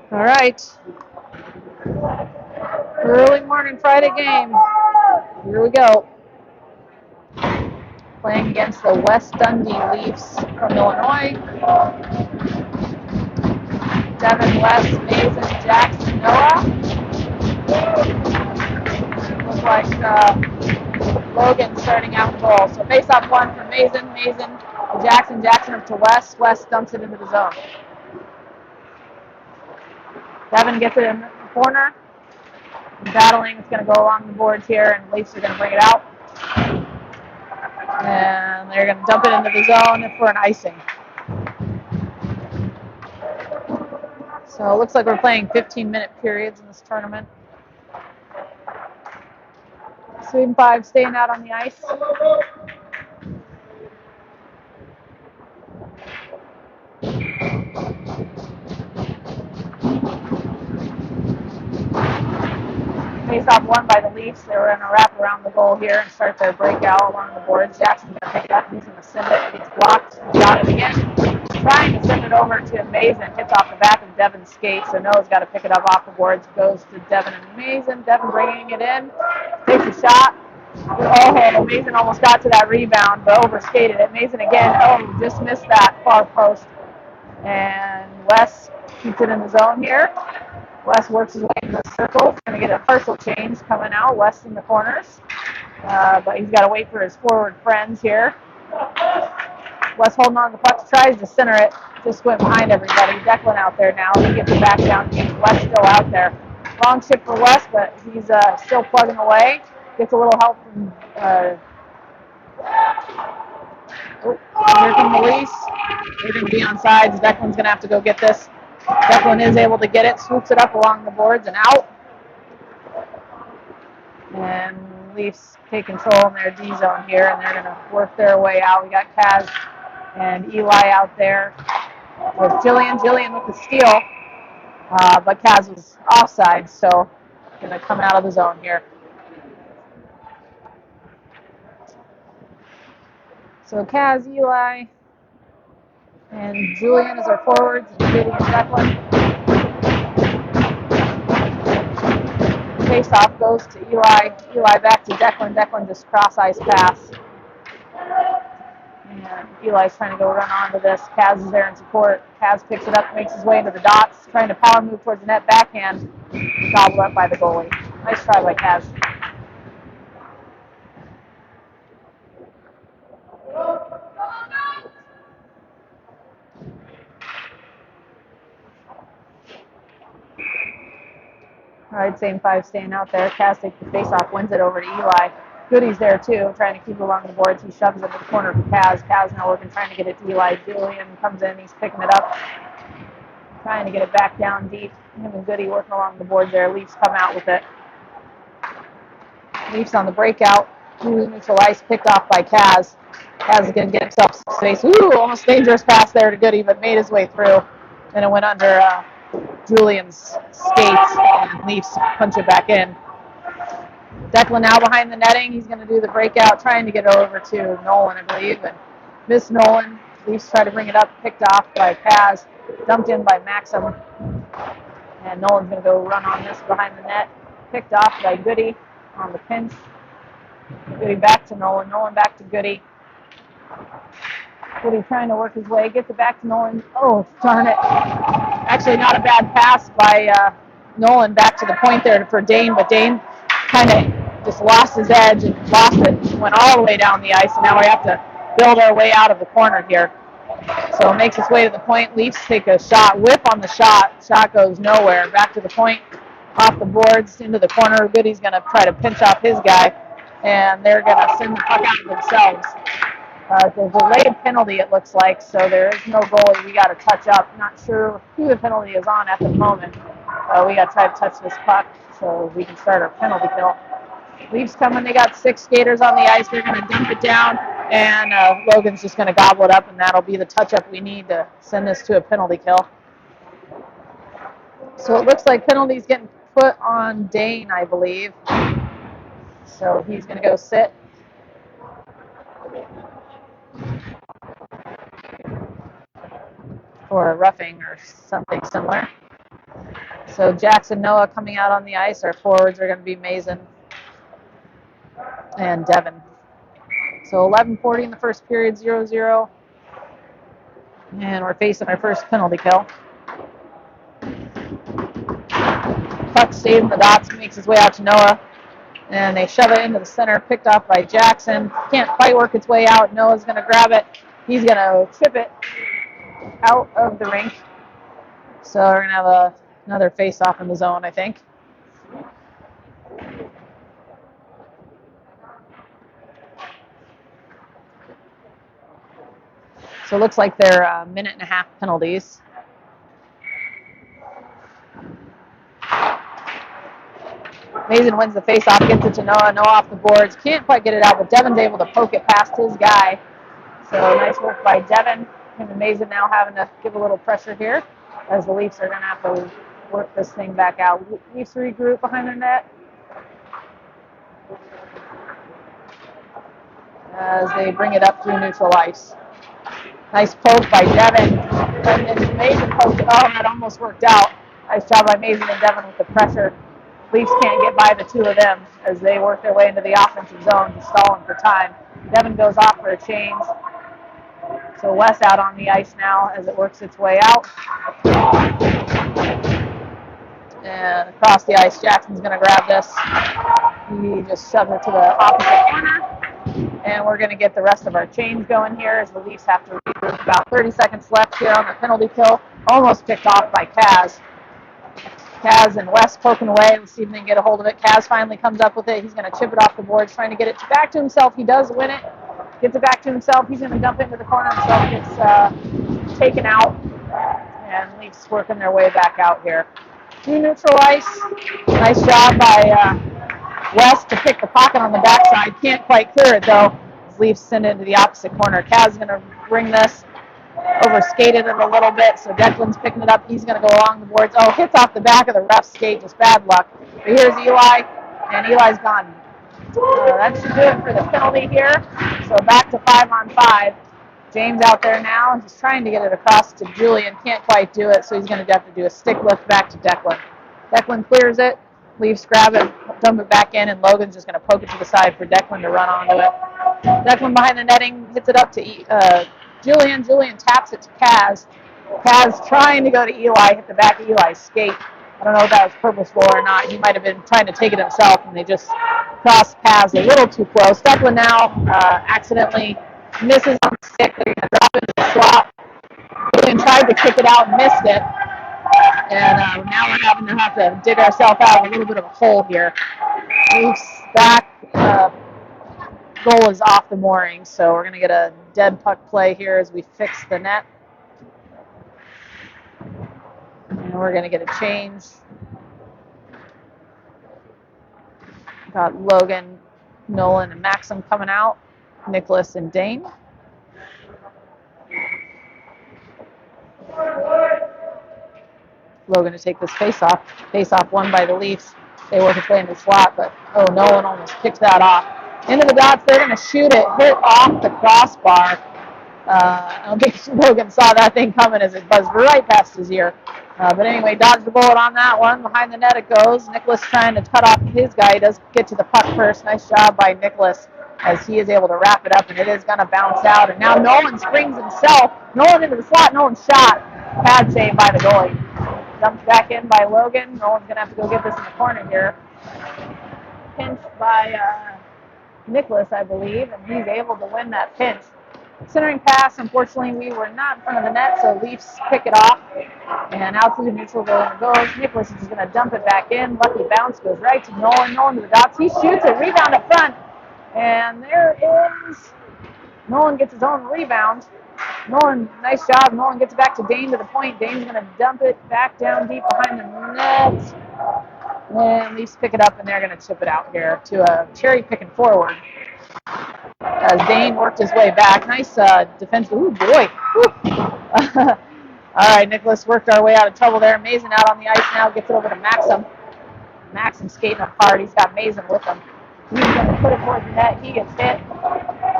All right. Early morning Friday game. Here we go. Playing against the West Dundee Leafs from Illinois. Devin, West, Mason, Jackson, Noah. Looks like Logan starting out the goal. So face off one for Mason, Mason to Jackson, Jackson up to West. West dumps it into the zone. Devin gets it in the corner. Battling, it's going to go along the boards here, and the Leafs are going to bring it out. And they're going to dump it into the zone for an icing. So it looks like we're playing 15-minute periods in this tournament. Sweden 5 staying out on the ice. Face-off won by the Leafs. They were going to wrap around the goal here and start their breakout along the boards. Jackson's going to pick it up. He's going to send it. It's blocked. Got it again. Trying to send it over to Mason. Hits off the back of Devin's skate. So Noah's got to pick it up off the boards. Goes to Devin and Mason. Devin bringing it in. Takes a shot. Oh, Mason almost got to that rebound, but overskated it. Mason again. Oh, just missed that far post. And Wes keeps it in the zone here. Wes works his way into the circle. He's going to get a partial change coming out. West in the corners. But he's got to wait for his forward friends here. Wes holding on to the puck. Tries to center it. Just went behind everybody. Declan out there now. He gets it back down. Wes still out there. Long shift for Wes, but he's still plugging away. Gets a little help from here come the Leafs. They're going to be on sides. Declan's going to have to go get this. Declan is able to get it, swoops it up along the boards and out. And Leafs take control in their D zone here, and they're going to work their way out. We got Kaz and Eli out there with Jillian. Jillian with the steal, but Kaz was offside, so going to come out of the zone here. So Kaz, Eli, and Julian is our forwards, and Katie and Declan. Face-off goes to Eli. Eli back to Declan. Declan just cross-ice pass. And Eli's trying to go run onto this. Kaz is there in support. Kaz picks it up, makes his way into the dots, trying to power move towards the net backhand. Gobbled up by the goalie. Nice try by Kaz. All right, same 5 staying out there. Kaz takes the face-off, wins it over to Eli. Goody's there too, trying to keep it along the boards. He shoves it in the corner for Kaz. Kaz now working, trying to get it to Eli. Julian comes in, he's picking it up, trying to get it back down deep. Him and Goody working along the boards there. Leafs come out with it. Leafs on the breakout. Neutral ice picked off by Kaz. Kaz is going to get himself some space. Ooh, almost dangerous pass there to Goody, but made his way through. And it went under Julian's skates, and Leafs punch it back in. Declan now behind the netting. He's going to do the breakout, trying to get over to Nolan, I believe. And miss Nolan. Leafs try to bring it up, picked off by Kaz, dumped in by Maxim. And Nolan's going to go run on this behind the net. Picked off by Goody on the pinch. Goody back to Nolan. Nolan back to Goody. Goody trying to work his way. Gets it back to Nolan. Oh, darn it. Actually, not a bad pass by Nolan back to the point there for Dane, but Dane kind of just lost his edge and lost it. Went all the way down the ice, and now we have to build our way out of the corner here. So makes his way to the point. Leafs take a shot. Whip on the shot. Shot goes nowhere. Back to the point. Off the boards into the corner. Goody's going to try to pinch off his guy, and they're going to send the puck out themselves. There's a delayed penalty, it looks like, so there is no goalie. We got to touch up. Not sure who the penalty is on at the moment. We got to try to touch this puck so we can start our penalty kill. Leafs coming. They got 6 skaters on the ice. They're going to dump it down, and Logan's just going to gobble it up, and that'll be the touch-up we need to send this to a penalty kill. So it looks like penalty's getting put on Dane, I believe. So he's going to go sit. For a roughing or something similar. So Jackson, Noah coming out on the ice. Our forwards are going to be Mason and Devin. So 11:40 in the first period, 0-0. And we're facing our first penalty kill. Puck stays in the dots, makes his way out to Noah. And they shove it into the center, picked up by Jackson. Can't quite work its way out. Noah's going to grab it. He's going to chip it out of the rink. So we're going to have another face-off in the zone, I think. So it looks like they're a minute and a half penalties. Mason wins the face-off, gets it to Noah. Noah off the boards. Can't quite get it out, but Devin's able to poke it past his guy. So nice work by Devin. Him and Mason now having to give a little pressure here as the Leafs are going to have to work this thing back out. Leafs regroup behind their net as they bring it up through neutral ice. Nice poke by Devin. And Mason poked it. Oh, that almost worked out. Nice job by Mason and Devin with the pressure. Leafs can't get by the two of them as they work their way into the offensive zone, just stalling for time. Devin goes off for a change. So Wes out on the ice now as it works its way out. And across the ice, Jackson's going to grab this. He just shoves it to the opposite corner. And we're going to get the rest of our change going here as the Leafs have to regroup. About 30 seconds left here on the penalty kill. Almost picked off by Kaz. Kaz and Wes poking away. Let's see if they can get a hold of it. Kaz finally comes up with it. He's going to chip it off the boards, trying to get it back to himself. He does win it. Gets it back to himself. He's going to dump it into the corner himself. Gets taken out. And Leafs working their way back out here. Through neutral ice. Nice job by Wes to pick the pocket on the backside. Can't quite clear it, though. Leafs send it into the opposite corner. Kaz is going to bring this. Over-skated it a little bit, so Declan's picking it up. He's going to go along the boards. Oh, hits off the back of the ref's skate. Just bad luck. But here's Eli, and Eli's gone. That should do it for the penalty here. So back to 5-on-5. James out there now. He's trying to get it across to Julian. Can't quite do it, so he's going to have to do a stick lift back to Declan. Declan clears it. Leafs grab it, dump it back in, and Logan's just going to poke it to the side for Declan to run onto it. Declan behind the netting hits it up to Julian. Julian taps it to Kaz. Kaz trying to go to Eli, hit the back of Eli's skate. I don't know if that was purposeful or not. He might have been trying to take it himself, and they just crossed Kaz a little too close. Declan now accidentally misses on the stick. They're going to drop it in the slot. Julian tried to kick it out and missed it. And now we're having to dig ourselves out of a little bit of a hole here. Leafs back. Goal is off the mooring, so we're going to get a dead puck play here as we fix the net. And we're going to get a change. Got Logan, Nolan, and Maxim coming out. Nicholas and Dane. Logan to take this face-off. Face-off won by the Leafs. They work its way into the slot, but Nolan almost picked that off. Into the dots, they're going to shoot it, hit off the crossbar. I don't think Logan saw that thing coming as it buzzed right past his ear. But anyway, dodged the bullet on that one. Behind the net it goes. Nicholas trying to cut off his guy. He does get to the puck first. Nice job by Nicholas as he is able to wrap it up, and it is going to bounce out. And now Nolan springs himself. Nolan into the slot. Nolan shot. Pad save by the goalie. Dumped back in by Logan. Nolan's going to have to go get this in the corner here. Pinched by Nicholas, I believe, and he's able to win that pinch. Centering pass, unfortunately, we were not in front of the net, so Leafs pick it off. And out to the neutral zone it goes. Nicholas is going to dump it back in. Lucky bounce goes right to Nolan. Nolan to the dots. He shoots it. Rebound up front. And there is... Nolan gets his own rebound. Nolan, nice job. Nolan gets it back to Dane to the point. Dane's going to dump it back down deep behind the net. And Leafs pick it up, and they're going to chip it out here to a cherry picking forward. As Dane worked his way back. Nice defense. Ooh, boy. All right, Nicholas worked our way out of trouble there. Mason out on the ice now. Gets it over to Maxim. Maxim skating up hard. He's got Mason with him. He's going to put it towards the net. He gets hit.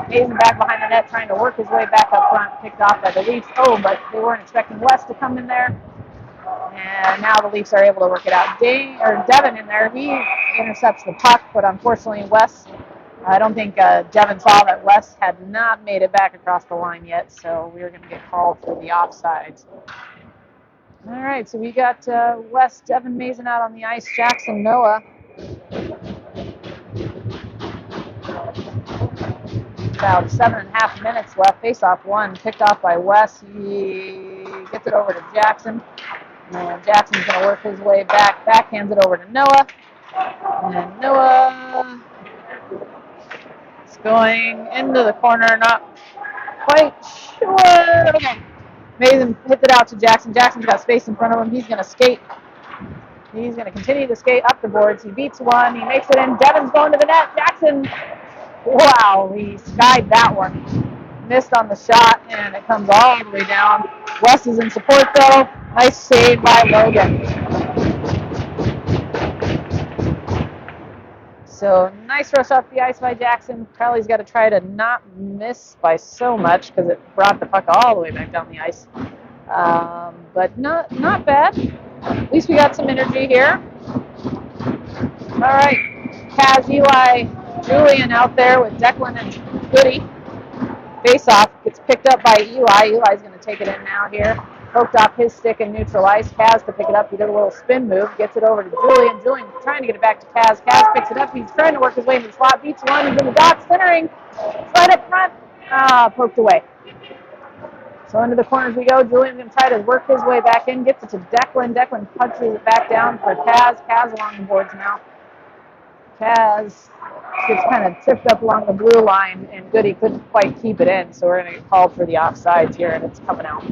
Mason back behind the net trying to work his way back up front. Picked off by the Leafs. Oh, but they weren't expecting West to come in there. And now the Leafs are able to work it out. Devin in there, he intercepts the puck, but unfortunately Wes, I don't think Devin saw that Wes had not made it back across the line yet, so we are going to get called for the offsides. All right, so we got Wes, Devin Mason out on the ice, Jackson Noah. About 7.5 minutes left. Face-off one, picked off by Wes. He gets it over to Jackson. And Jackson's going to work his way back. Backhands it over to Noah. And Noah is going into the corner. Not quite sure. Okay. Mason hits it out to Jackson. Jackson's got space in front of him. He's going to skate. He's going to continue to skate up the boards. He beats one. He makes it in. Devin's going to the net. Jackson, wow, he skied that one. Missed on the shot, and it comes all the way down. Wes is in support, though. Nice save by Logan. So nice rush off the ice by Jackson. Crowley's got to try to not miss by so much because it brought the puck all the way back down the ice. But not bad. At least we got some energy here. All right, Kaz, Eli, Julian out there with Declan and Goody. Face-off gets picked up by Eli. Eli's going to take it in now here. Poked off his stick and neutralized. Kaz to pick it up. He did a little spin move. Gets it over to Julian. Julian trying to get it back to Kaz. Kaz picks it up. He's trying to work his way into the slot. Beats one. He's in the dock. Centering. Slide up front. Poked away. So into the corners we go. Julian's going to try to work his way back in. Gets it to Declan. Declan punches it back down for Kaz. Kaz along the boards now. Kaz gets kind of tipped up along the blue line, and Goody couldn't quite keep it in, so we're going to get called for the offsides here, and it's coming out.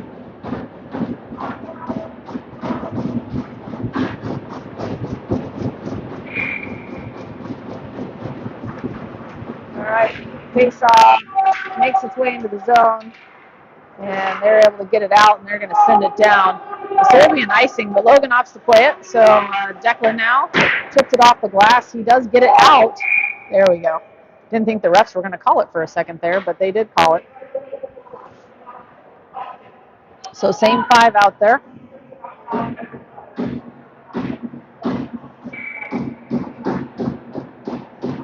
All right, face-off makes its way into the zone, and they're able to get it out, and they're going to send it down. So it'll be an icing, but Logan opts to play it, so Declan now tipped it off the glass. He does get it out. There we go. Didn't think the refs were going to call it for a second there, but they did call it. So same 5 out there.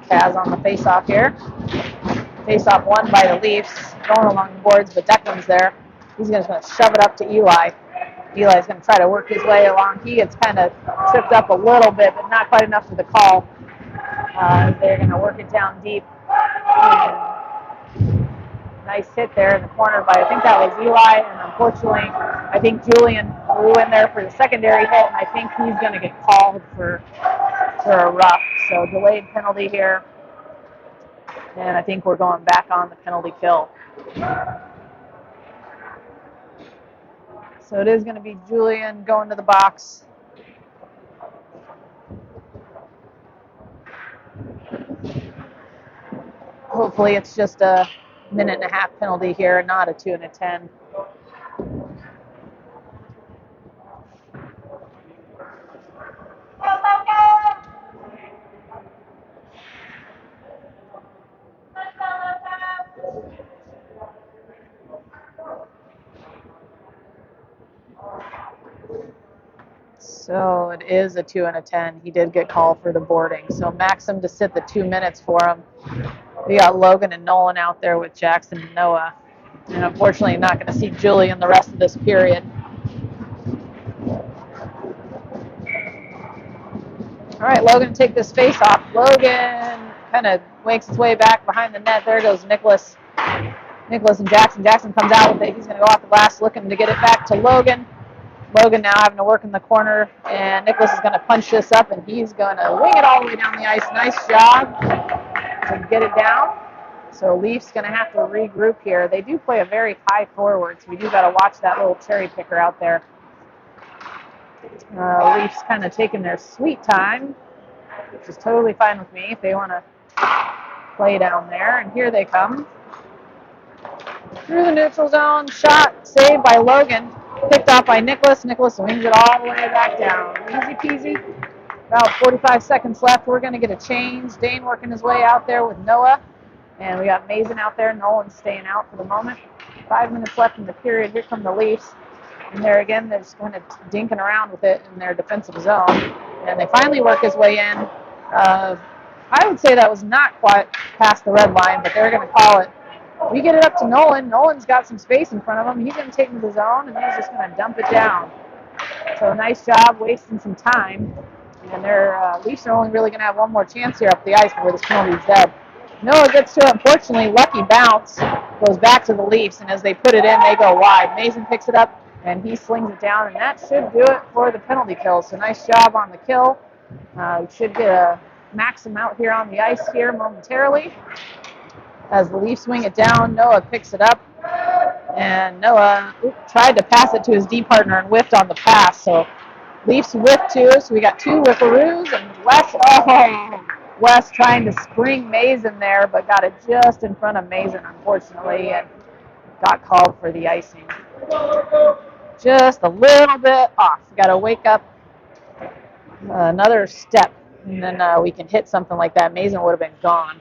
Kaz on the face-off here. Face-off won by the Leafs, going along the boards, but Declan's there. He's just going to shove it up to Eli. Eli's going to try to work his way along. He gets kind of tripped up a little bit, but not quite enough for the call. They're going to work it down deep. Nice hit there in the corner by, I think that was Eli, and unfortunately, I think Julian flew in there for the secondary hit, and I think he's going to get called for a rough. So delayed penalty here, and I think we're going back on the penalty kill. So it is going to be Julian going to the box. Hopefully it's just a 1.5-minute penalty here, not a 2 and a 10. So it is a 2 and a 10. He did get called for the boarding. So Maxim to sit the 2 minutes for him. We got Logan and Nolan out there with Jackson and Noah. And unfortunately, not going to see Julian the rest of this period. All right, Logan, take this face off. Logan kind of wakes his way back behind the net. There goes Nicholas. Nicholas and Jackson. Jackson comes out with it. He's going to go off the glass looking to get it back to Logan. Logan now having to work in the corner, and Nicholas is going to punch this up, and he's going to wing it all the way down the ice. Nice job to get it down. So Leafs going to have to regroup here. They do play a very high forward, so we do got to watch that little cherry picker out there. Leafs kind of taking their sweet time, which is totally fine with me if they want to play down there. And here they come. Through the neutral zone, shot, saved by Logan, picked off by Nicholas. Nicholas wings it all the way back down. Easy peasy. About 45 seconds left. We're going to get a change. Dane working his way out there with Noah. And we got Mason out there. Nolan's staying out for the moment. 5 minutes left in the period. Here come the Leafs. And there again, they're just kind of dinking around with it in their defensive zone. And they finally work his way in. I would say that was not quite past the red line, but they're going to call it. We get it up to Nolan. Nolan's got some space in front of him. He's going to take him to the zone, and he's just going to dump it down. So nice job wasting some time. And their Leafs are only really going to have one more chance here up the ice before this penalty is dead. Noah gets to it. Unfortunately, lucky bounce goes back to the Leafs, and as they put it in, they go wide. Mason picks it up, and he slings it down, and that should do it for the penalty kill. So nice job on the kill. We should get a Maxim out here on the ice here momentarily. As the Leafs swing it down, Noah picks it up, and Noah tried to pass it to his D partner and whiffed on the pass. So Leafs whiffed too, so we got two whiffaroos, and Wes trying to spring Mason there, but got it just in front of Mason, unfortunately, and got called for the icing. Just a little bit off. Got to wake up another step, and then we can hit something like that. Mason would have been gone.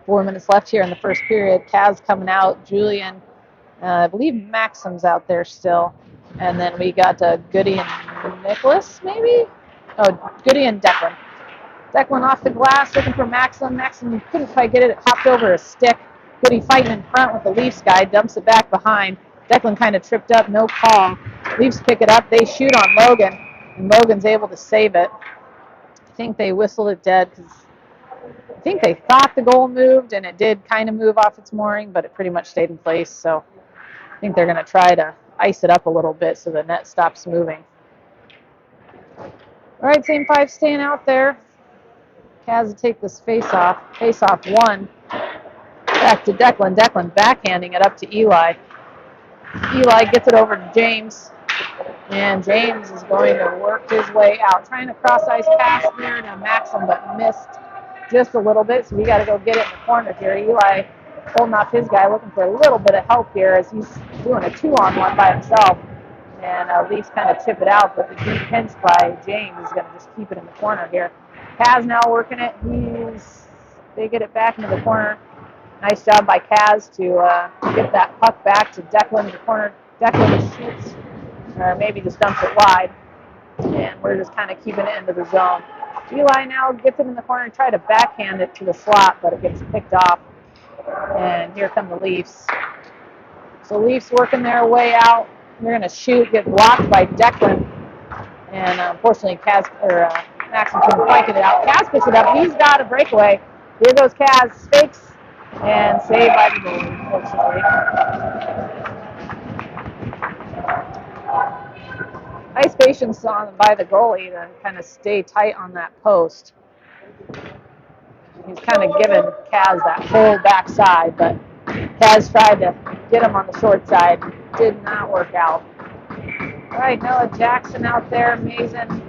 4 minutes left here in the first period. Kaz coming out. Julian, I believe Maxim's out there still. And then we got Goody and Nicholas, maybe? Oh, Goody and Declan. Declan off the glass, looking for Maxim. Maxim couldn't quite get it. It hopped over a stick. Goody fighting in front with the Leafs guy. Dumps it back behind. Declan kind of tripped up. No call. Leafs pick it up. They shoot on Logan. And Logan's able to save it. I think they whistled it dead because I think they thought the goal moved, and it did kind of move off its mooring, but it pretty much stayed in place. So I think they're going to try to ice it up a little bit so the net stops moving. All right, same five staying out there. Kaz will take this face-off. Face-off one. Back to Declan. Declan backhanding it up to Eli. Eli gets it over to James. And James is going to work his way out. Trying to cross-ice pass there to Maxim, but missed just a little bit. So we got to go get it in the corner here. Eli holding off his guy, looking for a little bit of help here as he's doing a 2-on-1 by himself. And Leafs kind of chip it out, but the deep pinch by James is going to just keep it in the corner here. Kaz now working it. They get it back into the corner. Nice job by Kaz to get that puck back to Declan in the corner. Declan shoots, or maybe just dumps it wide. And we're just kind of keeping it into the zone. Eli now gets it in the corner and try to backhand it to the slot, but it gets picked off. And here come the Leafs. So Leafs working their way out. They're going to shoot, get blocked by Declan. And unfortunately, Maxim couldn't quite get it out. Kaz picks it up. He's got a breakaway. Here goes Kaz. Fakes and saved by the goalie, unfortunately. Nice patience on by the goalie to kind of stay tight on that post. He's kind of giving Kaz that whole backside, but Kaz tried to get him on the short side. Did not work out. All right, Noah Jackson out there, Mason,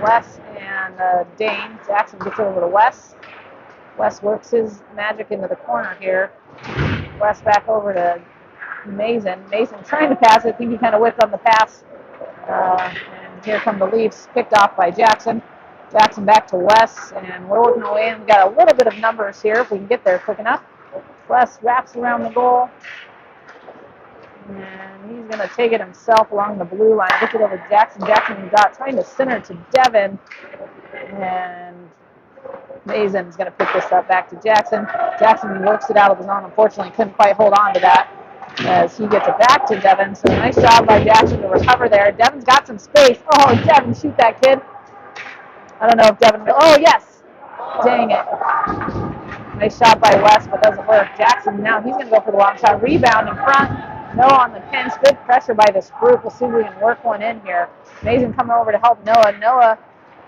Wes, and Dane. Jackson gets over to Wes. Wes works his magic into the corner here. Wes back over to Mason. Mason trying to pass it. I think he kind of whipped on the pass. And here come the Leafs, picked off by Jackson. Jackson back to Wes, and we're working our way in. We got a little bit of numbers here if we can get there quick enough. Wes wraps around the goal. And he's going to take it himself along the blue line. Gets it over to Jackson. Jackson got trying to center to Devin. And Mason is going to pick this up back to Jackson. Jackson works it out of the zone. Unfortunately, couldn't quite hold on to that as he gets it back to Devin. So nice job by Jackson to recover there. Devin's got some space. Oh, Devin, shoot that kid. I don't know if Devin will. Oh, yes. Dang it. Nice shot by West, but doesn't work. Jackson now, he's going to go for the long shot. Rebound in front. Noah on the pinch. Good pressure by this group. We'll see if we can work one in here. Mason coming over to help Noah. Noah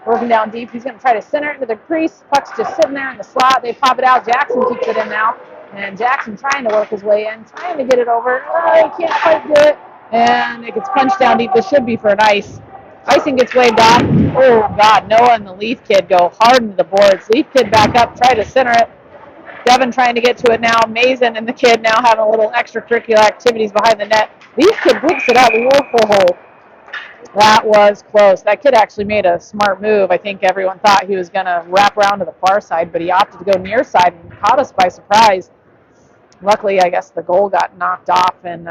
working down deep. He's going to try to center it into the crease. Puck's just sitting there in the slot. They pop it out. Jackson keeps it in now. And Jackson trying to work his way in, trying to get it over. Oh, he can't quite do it. And it gets punched down deep. This should be for an ice. Icing gets waved off. Oh, God. Noah and the Leaf kid go hard into the boards. Leaf kid back up, try to center it. Devin trying to get to it now. Mason and the kid now having a little extracurricular activities behind the net. Leaf kid whips it out. Whoa. That was close. That kid actually made a smart move. I think everyone thought he was going to wrap around to the far side, but he opted to go near side and caught us by surprise. Luckily, I guess the goal got knocked off, and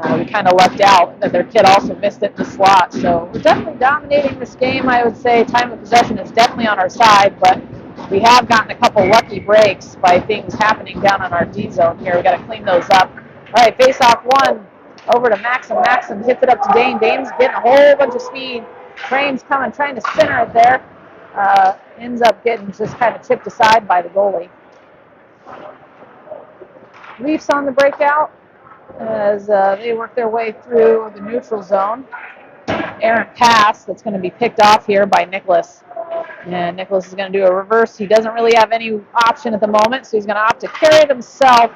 and we kind of lucked out that their kid also missed it in the slot. So we're definitely dominating this game. I would say time of possession is definitely on our side, but we have gotten a couple lucky breaks by things happening down on our D zone here. We got to clean those up. All right, face off one over to Maxim. Maxim hits it up to Dane. Dane's getting a whole bunch of speed. Train's coming, trying to center it there. Ends up getting just kind of tipped aside by the goalie. Leafs on the breakout as they work their way through the neutral zone. Errant pass that's going to be picked off here by Nicholas. And Nicholas is going to do a reverse. He doesn't really have any option at the moment, so he's going to opt to carry it himself.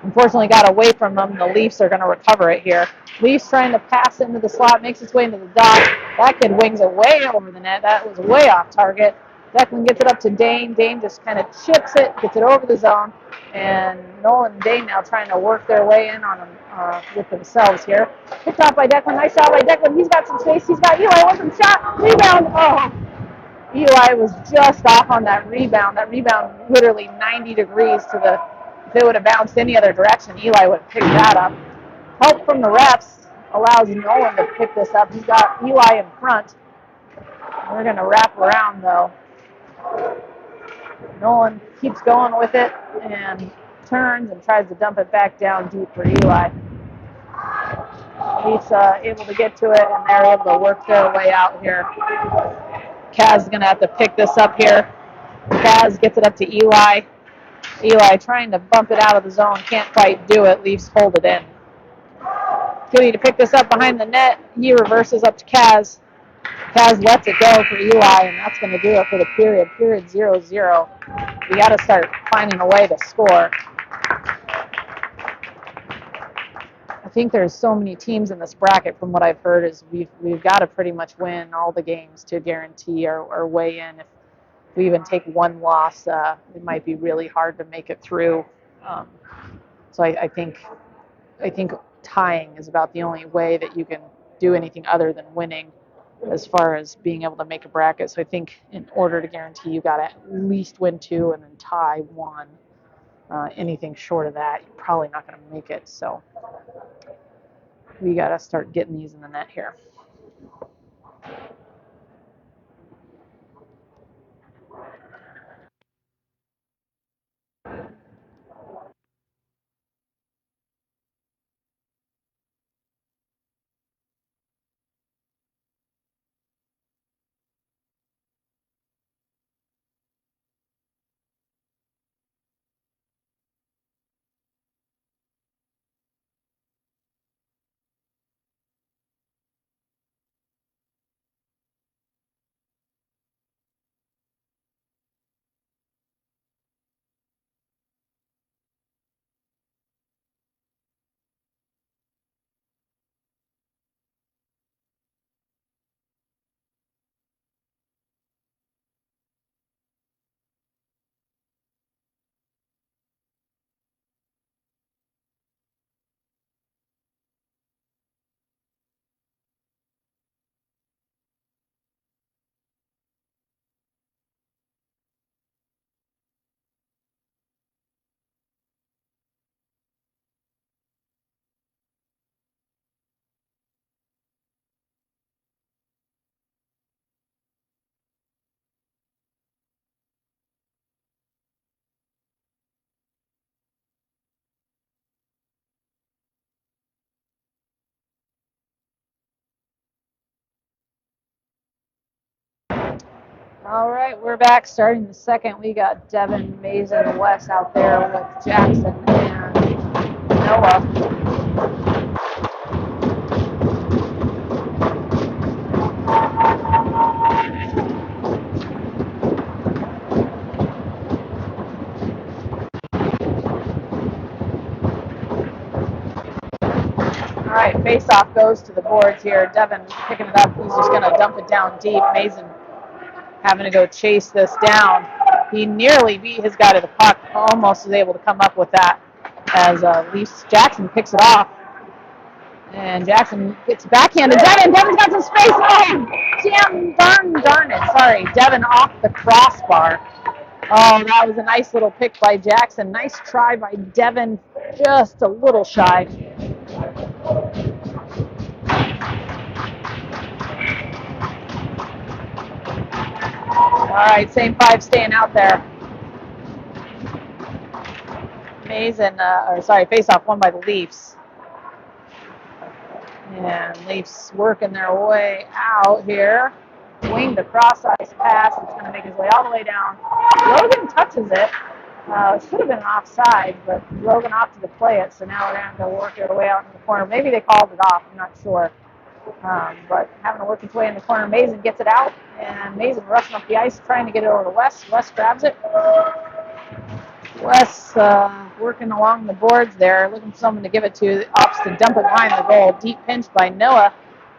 Unfortunately, got away from them. The Leafs are going to recover it here. Leafs trying to pass into the slot, makes its way into the dot. That kid wings it way over the net. That was way off target. Declan gets it up to Dane. Dane just kind of chips it, gets it over the zone. And Nolan and Dane now trying to work their way in on them with themselves here. Picked off by Declan. Nice shot by Declan. He's got some space. He's got Eli with some shot. Rebound. Oh, Eli was just off on that rebound. That rebound literally 90 degrees to the, if it would have bounced any other direction, Eli would have picked that up. Help from the refs allows Nolan to pick this up. He's got Eli in front. We're going to wrap around, though. Nolan keeps going with it and turns and tries to dump it back down deep for Eli. He's able to get to it, and they're able to work their way out here. Kaz is going to have to pick this up here. Kaz gets it up to Eli. Eli trying to bump it out of the zone, can't quite do it. Leafs hold it in. Goody to pick this up behind the net. He reverses up to Kaz. Kaz lets it go for Eli, and that's going to do it for the period. Period 0-0. We got to start finding a way to score. I think there's so many teams in this bracket. From what I've heard, is we've got to pretty much win all the games to guarantee our way in. If we even take one loss, it might be really hard to make it through. So I think tying is about the only way that you can do anything other than winning as far as being able to make a bracket. So I think in order to guarantee, you got to at least win 2 and then tie 1. Anything short of that, you're probably not going to make it. So we got to start getting these in the net here. All right, we're back starting the second. We got Devin, Mason, Wes out there with Jackson and Noah. All right, face-off goes to the boards here. Devin picking it up. He's just going to dump it down deep. Mason having to go chase this down. He nearly beat his guy to the puck. Almost was able to come up with that as Leafs Jackson picks it off. And Jackson gets backhanded. Devin's got some space. Oh, darn it. Sorry, Devin off the crossbar. Oh, that was a nice little pick by Jackson. Nice try by Devin. Just a little shy. right, same 5 staying out there. Face off won by the Leafs. And Leafs working their way out here. Winged the cross ice pass. It's going to make his way all the way down. Logan touches it. Should have been offside, but Logan opted to play it, so now we're going to work their way out in the corner. Maybe they called it off, I'm not sure. But having to work its way in the corner, Mason gets it out, and Mason rushing up the ice, trying to get it over to Wes. Wes grabs it. Wes working along the boards there, looking for someone to give it to. Opts to dump it behind the goal. Deep pinch by Noah.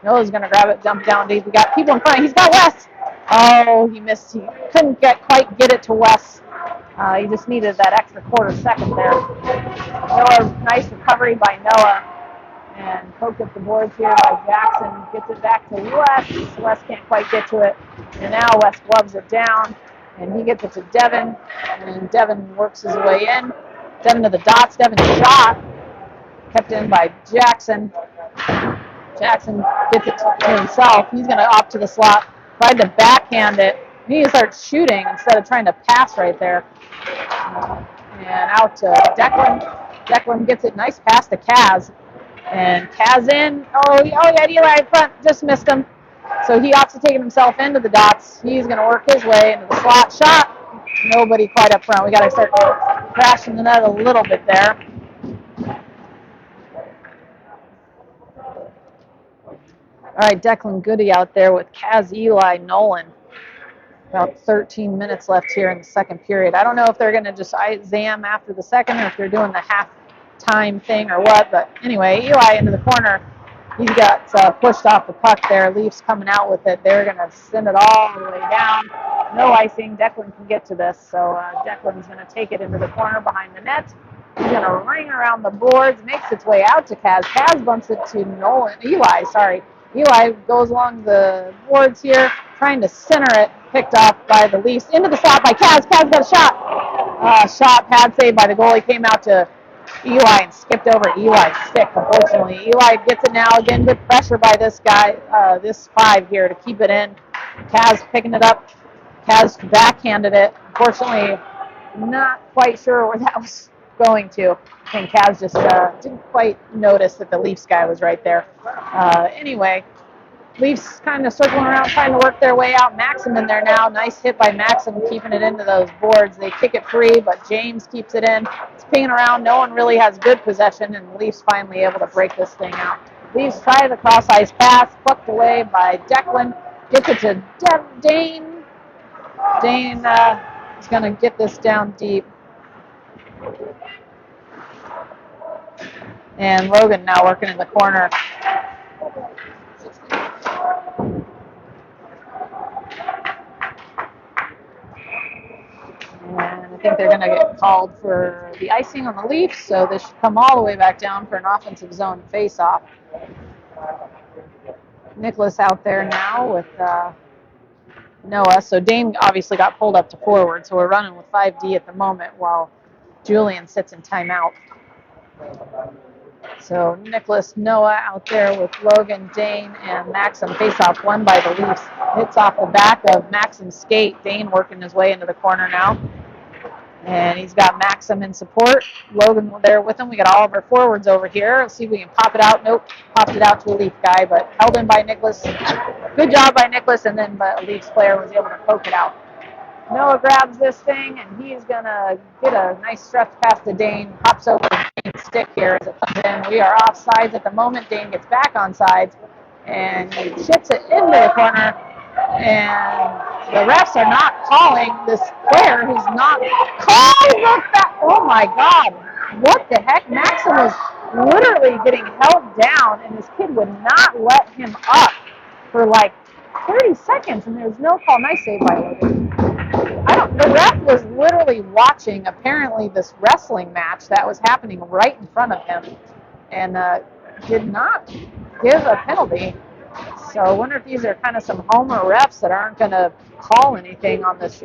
Noah's going to grab it, dump down deep. We got people in front. He's got Wes. Oh, he missed. He couldn't quite get it to Wes. He just needed that extra quarter second there. Noah, nice recovery by Noah. And poked up the boards here by Jackson. Gets it back to Wes. Wes can't quite get to it. And now Wes gloves it down. And he gets it to Devin. And Devin works his way in. Devin to the dots. Devin shot. Kept in by Jackson. Jackson gets it to himself. He's going to opt to the slot. Tried to backhand it. He needs to start shooting instead of trying to pass right there. And out to Declan. Declan gets it. Nice pass to Kaz. And Kaz in. Oh, yeah, Eli in front. Just missed him. So he opts to taking himself into the dots. He's going to work his way into the slot. Shot. Nobody quite up front. We got to start crashing the net a little bit there. All right, Declan Goody out there with Kaz, Eli, Nolan. About 13 minutes left here in the second period. I don't know if they're going to just zam after the second or if they're doing the half-time thing or what. But anyway, Eli into the corner. He got pushed off the puck there. Leafs coming out with it. They're going to send it all the way down. No icing. Declan can get to this. So Declan's going to take it into the corner behind the net. He's going to ring around the boards, makes its way out to Kaz. Kaz bumps it to Eli goes along the boards here, trying to center it, picked off by the Leafs. Into the slot by Kaz. Kaz got a shot. Shot, pad save by the goalie, came out to Eli and skipped over Eli's stick, unfortunately. Eli gets it now. Again, good pressure by this guy, this 5 here to keep it in. Kaz picking it up. Kaz backhanded it. Unfortunately, not quite sure where that was going to. I think Kaz just didn't quite notice that the Leafs guy was right there. Anyway, Leafs kind of circling around, trying to work their way out. Maxim in there now. Nice hit by Maxim, keeping it into those boards. They kick it free, but James keeps it in. It's pinging around. No one really has good possession, and the Leafs finally able to break this thing out. Leafs try the cross-ice pass, plucked away by Declan. Gets it to Dane. Dane is going to get this down deep. And Logan now working in the corner. And I think they're going to get called for the icing on the Leafs, so this should come all the way back down for an offensive zone face-off. Nicholas out there now with Noah. So Dane obviously got pulled up to forward, so we're running with 5D at the moment while Julian sits in timeout. So Nicholas, Noah out there with Logan, Dane, and Maxim. Face-off won by the Leafs. Hits off the back of Maxim's skate. Dane working his way into the corner now. And he's got Maxim in support. Logan there with him. We got all of our forwards over here. Let's see if we can pop it out. Nope, popped it out to a Leaf guy, but held in by Nicholas. Good job by Nicholas, and then a Leafs player was able to poke it out. Noah grabs this thing, and he's going to get a nice stretch pass to Dane. Hops over Dane's stick here as it comes in. We are off sides at the moment. Dane gets back on sides, and he chips it into the corner. And the refs are not calling this player who's not calling that. Oh, my God. What the heck? Maxim was literally getting held down, and this kid would not let him up for like 30 seconds, and there's no call. Nice save by Logan. The ref was literally watching, apparently, this wrestling match that was happening right in front of him and did not give a penalty. So I wonder if these are kind of some homer refs that aren't going to call anything on this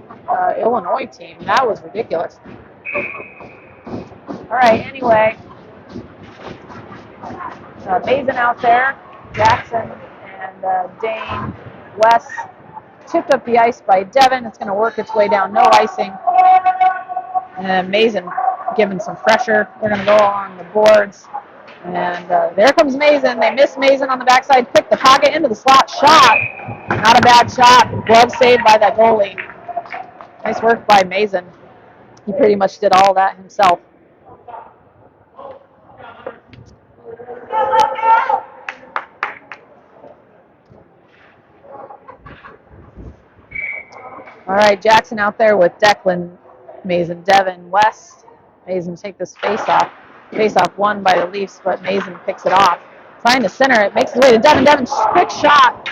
Illinois team. That was ridiculous. All right, anyway. Mason out there, Jackson and Dane, Wes, tipped up the ice by Devin. It's going to work its way down, no icing. And Mason giving some pressure. They're going to go along the boards. And there comes Mason. They miss Mason on the backside. Pick the pocket into the slot. Shot. Not a bad shot. Glove saved by that goalie. Nice work by Mason. He pretty much did all that himself. All right, Jackson out there with Declan, Mason, Devin, West. Mason take this face-off. Face-off won by the Leafs, but Mason picks it off. Trying to center it, makes his way to Devin. Devin, quick shot.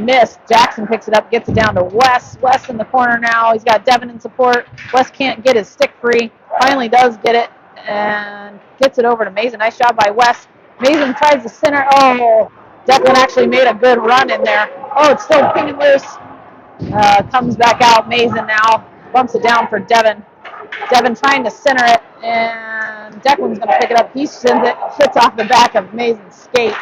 Missed. Jackson picks it up, gets it down to West. West in the corner now. He's got Devin in support. West can't get his stick free. Finally does get it and gets it over to Mason. Nice job by West. Mason tries to center. Oh, Declan actually made a good run in there. Oh, it's still pinging loose. Comes back out. Mason now bumps it down for Devin. Devin trying to center it, and Declan's going to pick it up. He sends it, hits off the back of Mason's skate.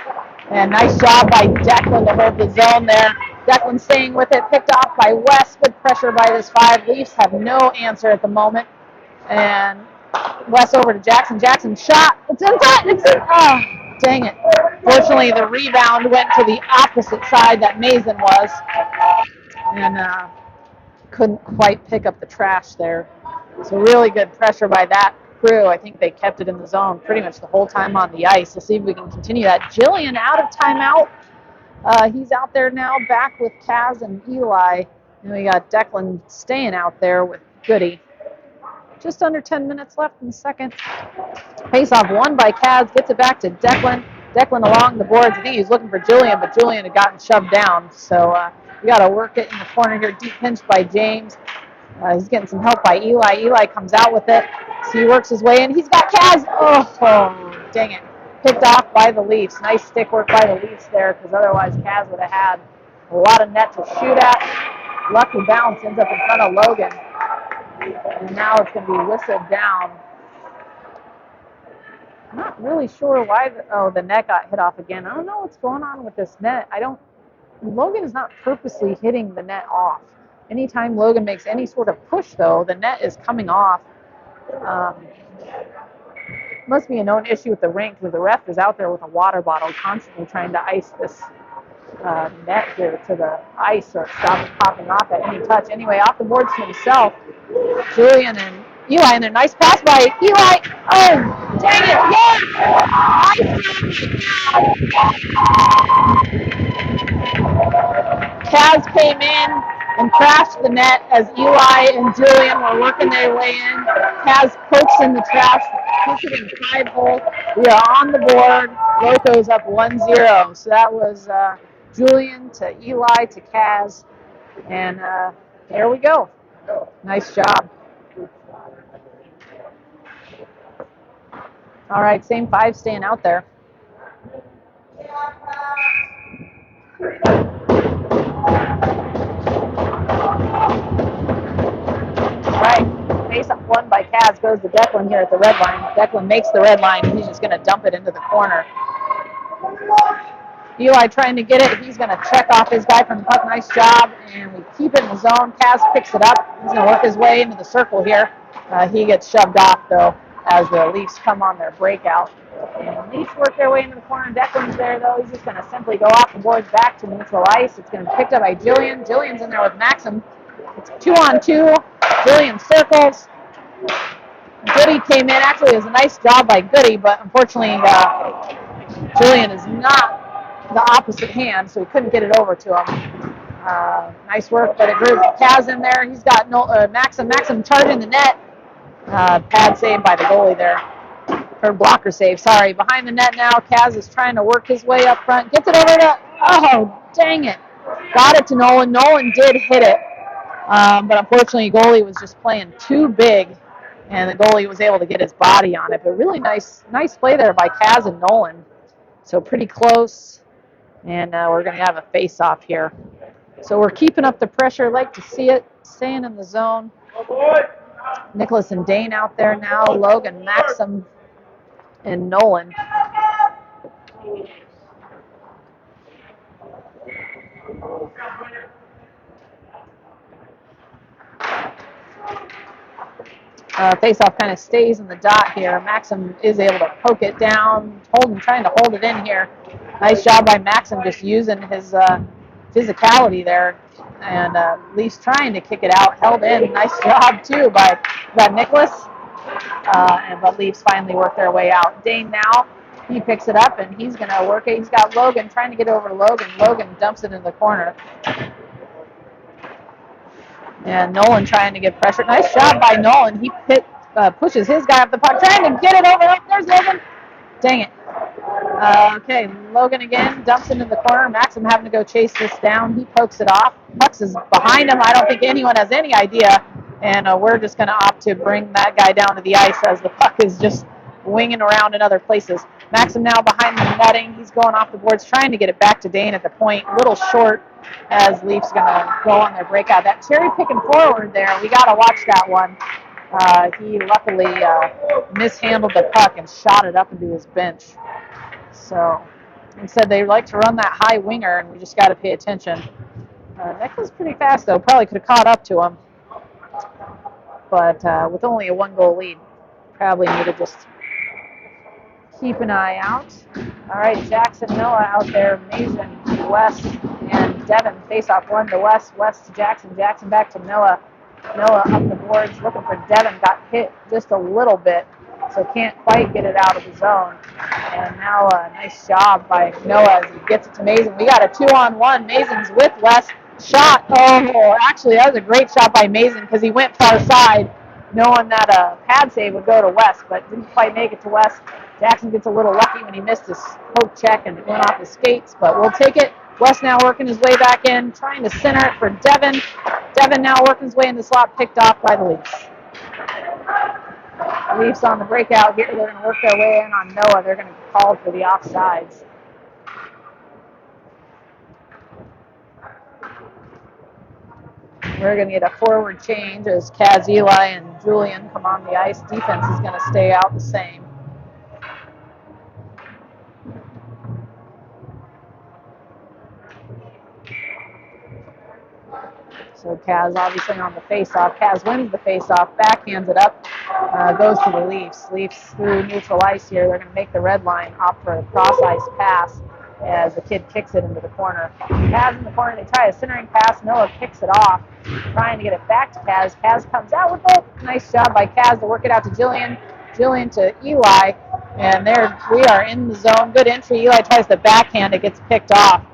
And nice job by Declan to hold the zone there. Declan staying with it, picked off by West. Good pressure by this 5. Leafs have no answer at the moment. And West over to Jackson. Jackson shot. It's inside. It's in. Oh, dang it. Fortunately, the rebound went to the opposite side that Mason was. And couldn't quite pick up the trash there. So really good pressure by that crew. I think they kept it in the zone pretty much the whole time on the ice. We'll see if we can continue that. Jillian out of timeout. He's out there now, back with Kaz and Eli. And we got Declan staying out there with Goody. Just under 10 minutes left in the second. Face-off won by Kaz. Gets it back to Declan. Declan along the boards. I think he was looking for Julian, but Julian had gotten shoved down. So we got to work it in the corner here. Deep pinch by James. He's getting some help by Eli. Eli comes out with it. So he works his way in. He's got Kaz. Oh, dang it. Picked off by the Leafs. Nice stick work by the Leafs there, because otherwise Kaz would have had a lot of net to shoot at. Lucky bounce ends up in front of Logan. And now it's going to be whistled down. I'm not really sure why. The net got hit off again. I don't know what's going on with this net. Logan is not purposely hitting the net off. Anytime Logan makes any sort of push, though, the net is coming off. Must be a known issue with the rink, because the ref is out there with a water bottle constantly trying to ice this net here to the ice so it stops popping off at any touch. Anyway, off the boards to himself, Julian and Eli, and a nice pass by Eli. Oh, dang it! Kaz came in and crashed the net as Eli and Julian were working their way in. Kaz pokes in the trash, puts it in 5-hole. We are on the board. Locos up 1-0. So that was Julian to Eli to Kaz. And there we go. Nice job. All right, same 5 staying out there. All right, face-up won by Kaz goes to Declan here at the red line. Declan makes the red line, and he's just going to dump it into the corner. Eli trying to get it. He's going to check off his guy from the puck. Nice job, and we keep it in the zone. Kaz picks it up. He's going to work his way into the circle here. He gets shoved off, though, as the Leafs come on their breakout. And Leafs work their way into the corner. Declan's there, though. He's just going to simply go off the boards back to neutral ice. It's going to be picked up by Jillian. Jillian's in there with Maxim. It's 2-on-2. Jillian circles. Goody came in. Actually, it was a nice job by Goody, but unfortunately, Jillian is not the opposite hand, so he couldn't get it over to him. Nice work by the group. Kaz in there. He's got Maxim. Maxim charging the net. Pad saved by the goalie there. Or blocker save, sorry. Behind the net now. Kaz is trying to work his way up front. Gets it over to, oh, dang it. Got it to Nolan. Nolan did hit it. But unfortunately, goalie was just playing too big, and the goalie was able to get his body on it. But really nice play there by Kaz and Nolan. So pretty close, and we're going to have a face-off here. So we're keeping up the pressure. Like to see it, staying in the zone. Nicholas and Dane out there now. Logan, Maxim, and Nolan. Faceoff kind of stays in the dot here. Maxim is able to poke it down, trying to hold it in here. Nice job by Maxim just using his physicality there. And Leafs trying to kick it out, held in. Nice job, too, by Nicholas. But Leafs finally work their way out. Dane now, he picks it up, and he's going to work it. He's got Logan trying to get over to Logan. Logan dumps it in the corner. And Nolan trying to get pressure. Nice job by Nolan. He pushes his guy up the puck, trying to get it over. Oh, there's Logan. Dang it. Okay, Logan again dumps into the corner. Maxim having to go chase this down. He pokes it off. Pucks is behind him. I don't think anyone has any idea. And we're just going to opt to bring that guy down to the ice as the puck is just winging around in other places. Maxim now behind the netting. He's going off the boards, trying to get it back to Dane at the point. A little short as Leafs going to go on their breakout. That cherry picking forward there, we got to watch that one. He luckily mishandled the puck and shot it up into his bench. So, instead they like to run that high winger, and we just got to pay attention. Nick was pretty fast, though. Probably could have caught up to him. But with only a 1-goal lead, probably need to just keep an eye out. All right, Jackson, Noah out there. Mason, West, and Devin face off one to West. West to Jackson. Jackson back to Noah. Noah up the boards, looking for Devin. Got hit just a little bit, so can't quite get it out of the zone. And now a nice job by Noah as he gets it to Mason. We got a 2-on-1. Mason's with West. Shot. Oh, actually, that was a great shot by Mason because he went far side, knowing that a pad save would go to West, but didn't quite make it to West. Jackson gets a little lucky when he missed his poke check and went off his skates, but we'll take it. West now working his way back in, trying to center it for Devin. Devin now working his way in the slot, picked off by the Leafs. Leafs on the breakout here. They're going to work their way in on Noah. They're going to call for the offsides. We're going to get a forward change as Kaz, Eli, and Julian come on the ice. Defense is going to stay out the same. So Kaz obviously on the face-off. Kaz wins the face-off, backhands it up, goes to the Leafs. Leafs through neutral ice here. They're going to make the red line opt for a cross-ice pass as the kid kicks it into the corner. Kaz in the corner. They try a centering pass. Noah kicks it off, trying to get it back to Kaz. Kaz comes out with it. Nice job by Kaz to work it out to Jillian. Jillian to Eli. And there we are in the zone. Good entry. Eli tries to backhand. It gets picked off.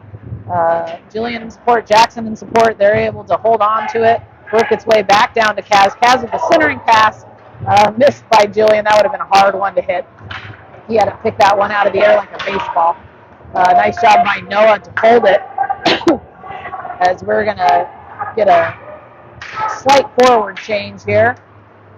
Julian in support, Jackson in support. They're able to hold on to it, work its way back down to Kaz. Kaz with the centering pass, missed by Julian. That would have been a hard one to hit. He had to pick that one out of the air like a baseball. Nice job by Noah to hold it as we're going to get a slight forward change here.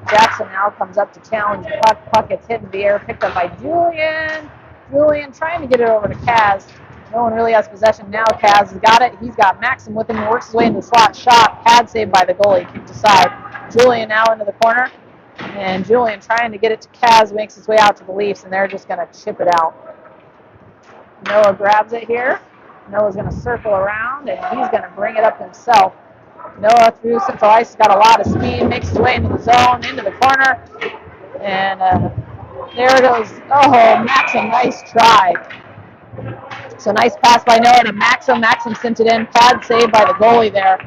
Jackson now comes up to challenge the puck. Puck gets hit in the air, picked up by Julian. Julian trying to get it over to Kaz. No one really has possession now. Kaz has got it. He's got Maxim with him. He works his way into the slot. Shot. Pad saved by the goalie. Kicked aside. Julian now into the corner. And Julian trying to get it to Kaz. Makes his way out to the Leafs, and they're just going to chip it out. Noah grabs it here. Noah's going to circle around, and he's going to bring it up himself. Noah through central ice has got a lot of speed. Makes his way into the zone, into the corner. And there it goes. Oh, Maxim, nice try. So nice pass by Noah to Maxim. Maxim sent it in. Pad saved by the goalie there.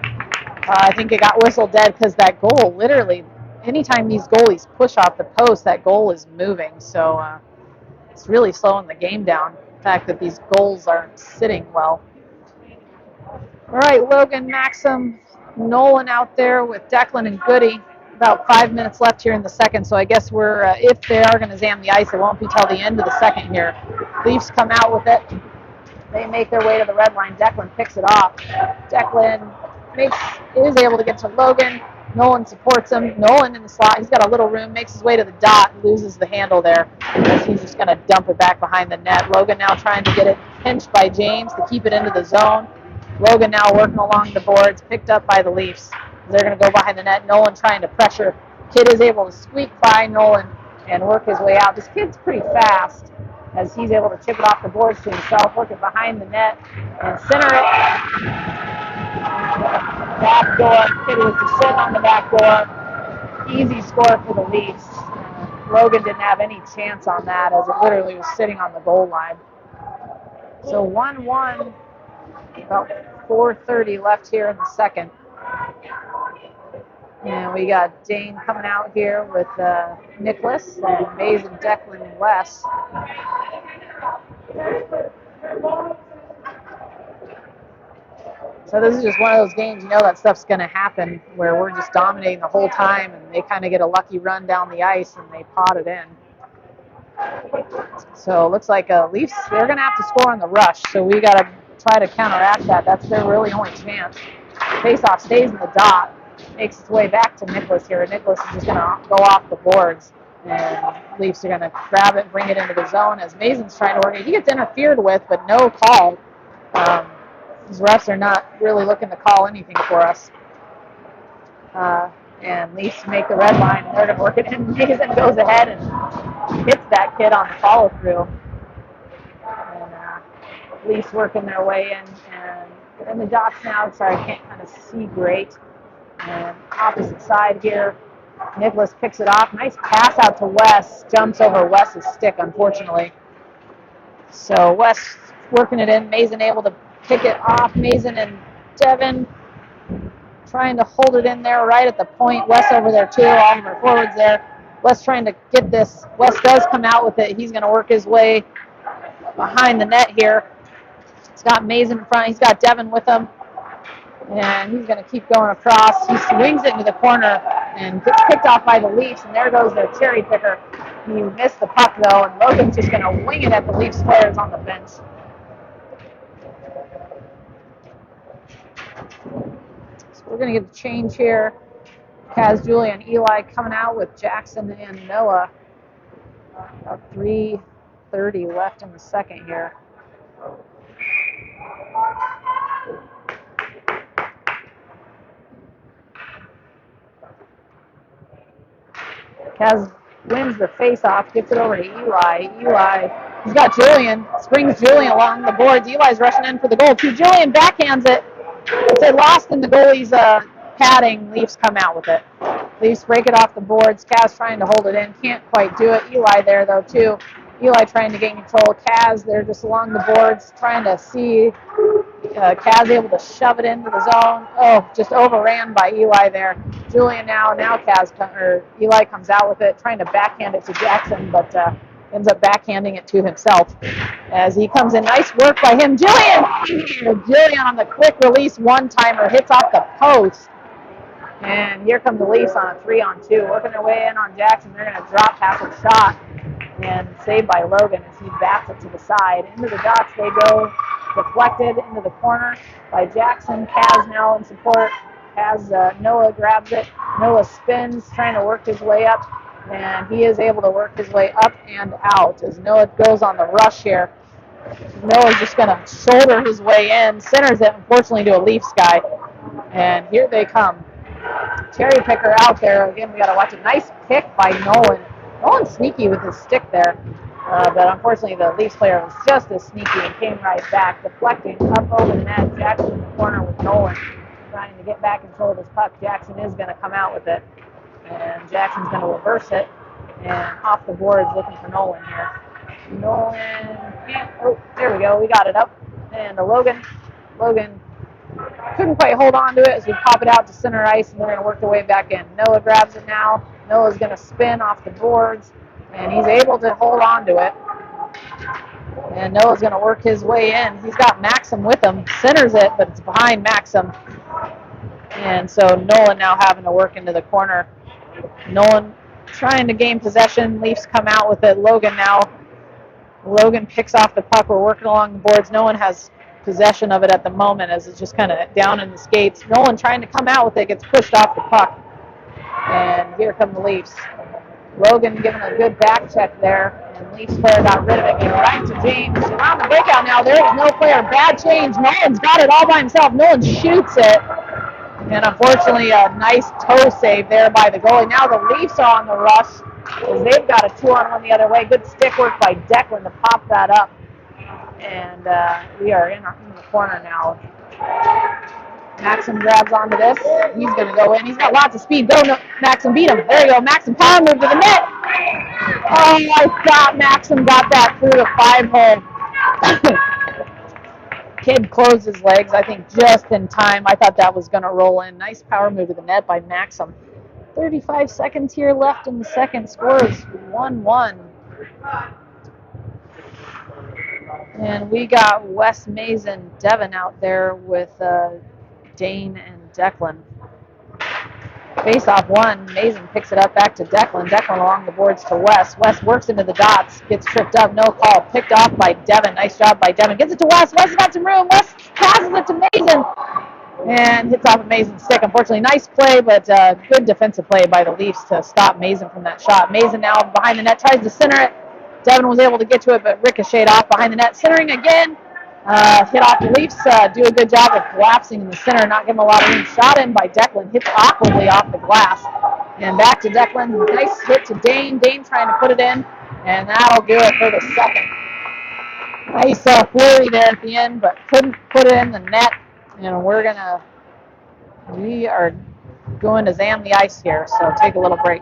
I think it got whistled dead because that goal literally, anytime these goalies push off the post, that goal is moving. So it's really slowing the game down. The fact that these goals aren't sitting well. All right, Logan, Maxim, Nolan out there with Declan and Goody. About 5 minutes left here in the second, so I guess we're, if they are going to jam the ice, it won't be till the end of the second here. Leafs come out with it. They make their way to the red line. Declan picks it off. Declan is able to get to Logan. Nolan supports him. Nolan in the slot. He's got a little room. Makes his way to the dot. Loses the handle there. As he's just going to dump it back behind the net. Logan now trying to get it pinched by James to keep it into the zone. Logan now working along the boards. Picked up by the Leafs. They're going to go behind the net. Nolan trying to pressure. Kid is able to squeak by Nolan and work his way out. This kid's pretty fast, as he's able to chip it off the boards to himself, working behind the net, and center it. Back door. Kid was just sitting on the back door. easy score for the Leafs. Logan didn't have any chance on that as it literally was sitting on the goal line. So 1-1, about 4:30 left here in the second. And we got Dane coming out here with Nicholas and Mason, Declan, and Wes. So this is just one of those games, you know that stuff's going to happen where we're just dominating the whole time and they kind of get a lucky run down the ice and they pot it in. So it looks like Leafs, they're going to have to score on the rush. So we got to try to counteract that. That's their really only chance. Faceoff stays in the dot, makes its way back to Nicholas here. Nicholas is just going to go off the boards. And Leafs are going to grab it and bring it into the zone as Mason's trying to work it. He gets interfered with, but no call. These refs are not really looking to call anything for us. And Leafs make the red line, and they're going to work it in. Mason goes ahead and hits that kid on the follow through. And Leafs working their way in. And in the dots now, sorry, I can't kind of see great. And opposite side here, Nicholas picks it off. Nice pass out to Wes. Jumps over Wes's stick, unfortunately. So Wes working it in. Mason able to pick it off. Mason and Devin trying to hold it in there right at the point. Wes over there too, all of our forwards there. Wes trying to get this. Wes does come out with it. He's going to work his way behind the net here. He's got Mason in front. He's got Devin with him. And he's going to keep going across. He swings it into the corner and gets picked off by the Leafs. And there goes their cherry picker. He missed the puck, though, and Logan's just going to wing it at the Leafs players on the bench. So we're going to get the change here. Kaz, Julia, and Eli coming out with Jackson and Noah. About 3:30 left in the second here. Kaz wins the face-off, gets it over to Eli. Eli, he's got Julian, springs Julian along the boards. Eli's rushing in for the goal. Julian backhands it. It's lost in the goalie's padding. Leafs come out with it. Leafs break it off the boards. Kaz trying to hold it in. Can't quite do it. Eli there, though, too. Eli trying to gain control. Kaz, they're just along the boards trying to see. Kaz able to shove it into the zone. Oh, just overran by Eli there. Julian now Eli comes out with it, trying to backhand it to Jackson, but ends up backhanding it to himself as he comes in. Nice work by him. Julian on the quick release one-timer hits off the post. And here come the Leafs on a 3-on-2, working their way in on Jackson. They're going to drop past a shot and saved by Logan as he bats it to the side. Into the dots they go, deflected into the corner by Jackson. Kaz now in support. Noah grabs it. Noah spins, trying to work his way up, and he is able to work his way up and out as Noah goes on the rush here. Noah's just going to shoulder his way in, centers it, unfortunately, to a Leafs guy. And here they come. Cherry picker out there. Again, we got to watch it. Nice pick by Nolan. Nolan's sneaky with his stick there. But unfortunately, the Leafs player was just as sneaky and came right back, deflecting up over the net. Jackson in the corner with Nolan trying to get back control of his puck. Jackson is going to come out with it. And Jackson's going to reverse it. And off the boards looking for Nolan here. Nolan can't. Oh, there we go. We got it up. And Logan couldn't quite hold on to it as we pop it out to center ice, and they're going to work their way back in. Noah grabs it now. Noah's going to spin off the boards, and he's able to hold on to it. And Noah's going to work his way in. He's got Maxim with him. Centers it, but it's behind Maxim. And so Nolan now having to work into the corner. Nolan trying to gain possession. Leafs come out with it. Logan picks off the puck. We're working along the boards. No one has possession of it at the moment as it's just kind of down in the skates. Nolan trying to come out with it, gets pushed off the puck. And here come the Leafs. Logan giving a good back check there, and Leafs player got rid of it. Gave it right to James. Around the breakout now, there is no player. Bad change. Nolan's got it all by himself. Nolan shoots it. And unfortunately, a nice toe save there by the goalie. Now the Leafs are on the rush as they've got a 2-on-1 the other way. Good stick work by Declan to pop that up. And we are in the corner now. Maxim grabs onto this. He's going to go in. He's got lots of speed. Go, no, Maxim, beat him. There you go. Maxim power move to the net. Oh, I thought Maxim got that through the 5-hole. Kid closed his legs, I think, just in time. I thought that was going to roll in. Nice power move to the net by Maxim. 35 seconds here left in the second. Score is 1-1. And we got Wes Mason, Devin out there with Dane and Declan. Face off one. Mason picks it up back to Declan. Declan along the boards to Wes. Wes works into the dots. Gets tripped up. No call. Picked off by Devin. Nice job by Devin. Gets it to Wes. Wes has got some room. Wes passes it to Mason. And hits off a Mason's stick. Unfortunately, nice play, but good defensive play by the Leafs to stop Mason from that shot. Mason now behind the net tries to center it. Devin was able to get to it, but ricocheted off behind the net. Centering again. Hit off the Leafs. Do a good job of collapsing in the center, not giving a lot of room. Shot in by Declan. Hits awkwardly off the glass. And back to Declan. Nice hit to Dane. Dane trying to put it in. And that'll do it for the second. Nice flurry there at the end, but couldn't put it in the net. And we are going to zam the ice here, so take a little break.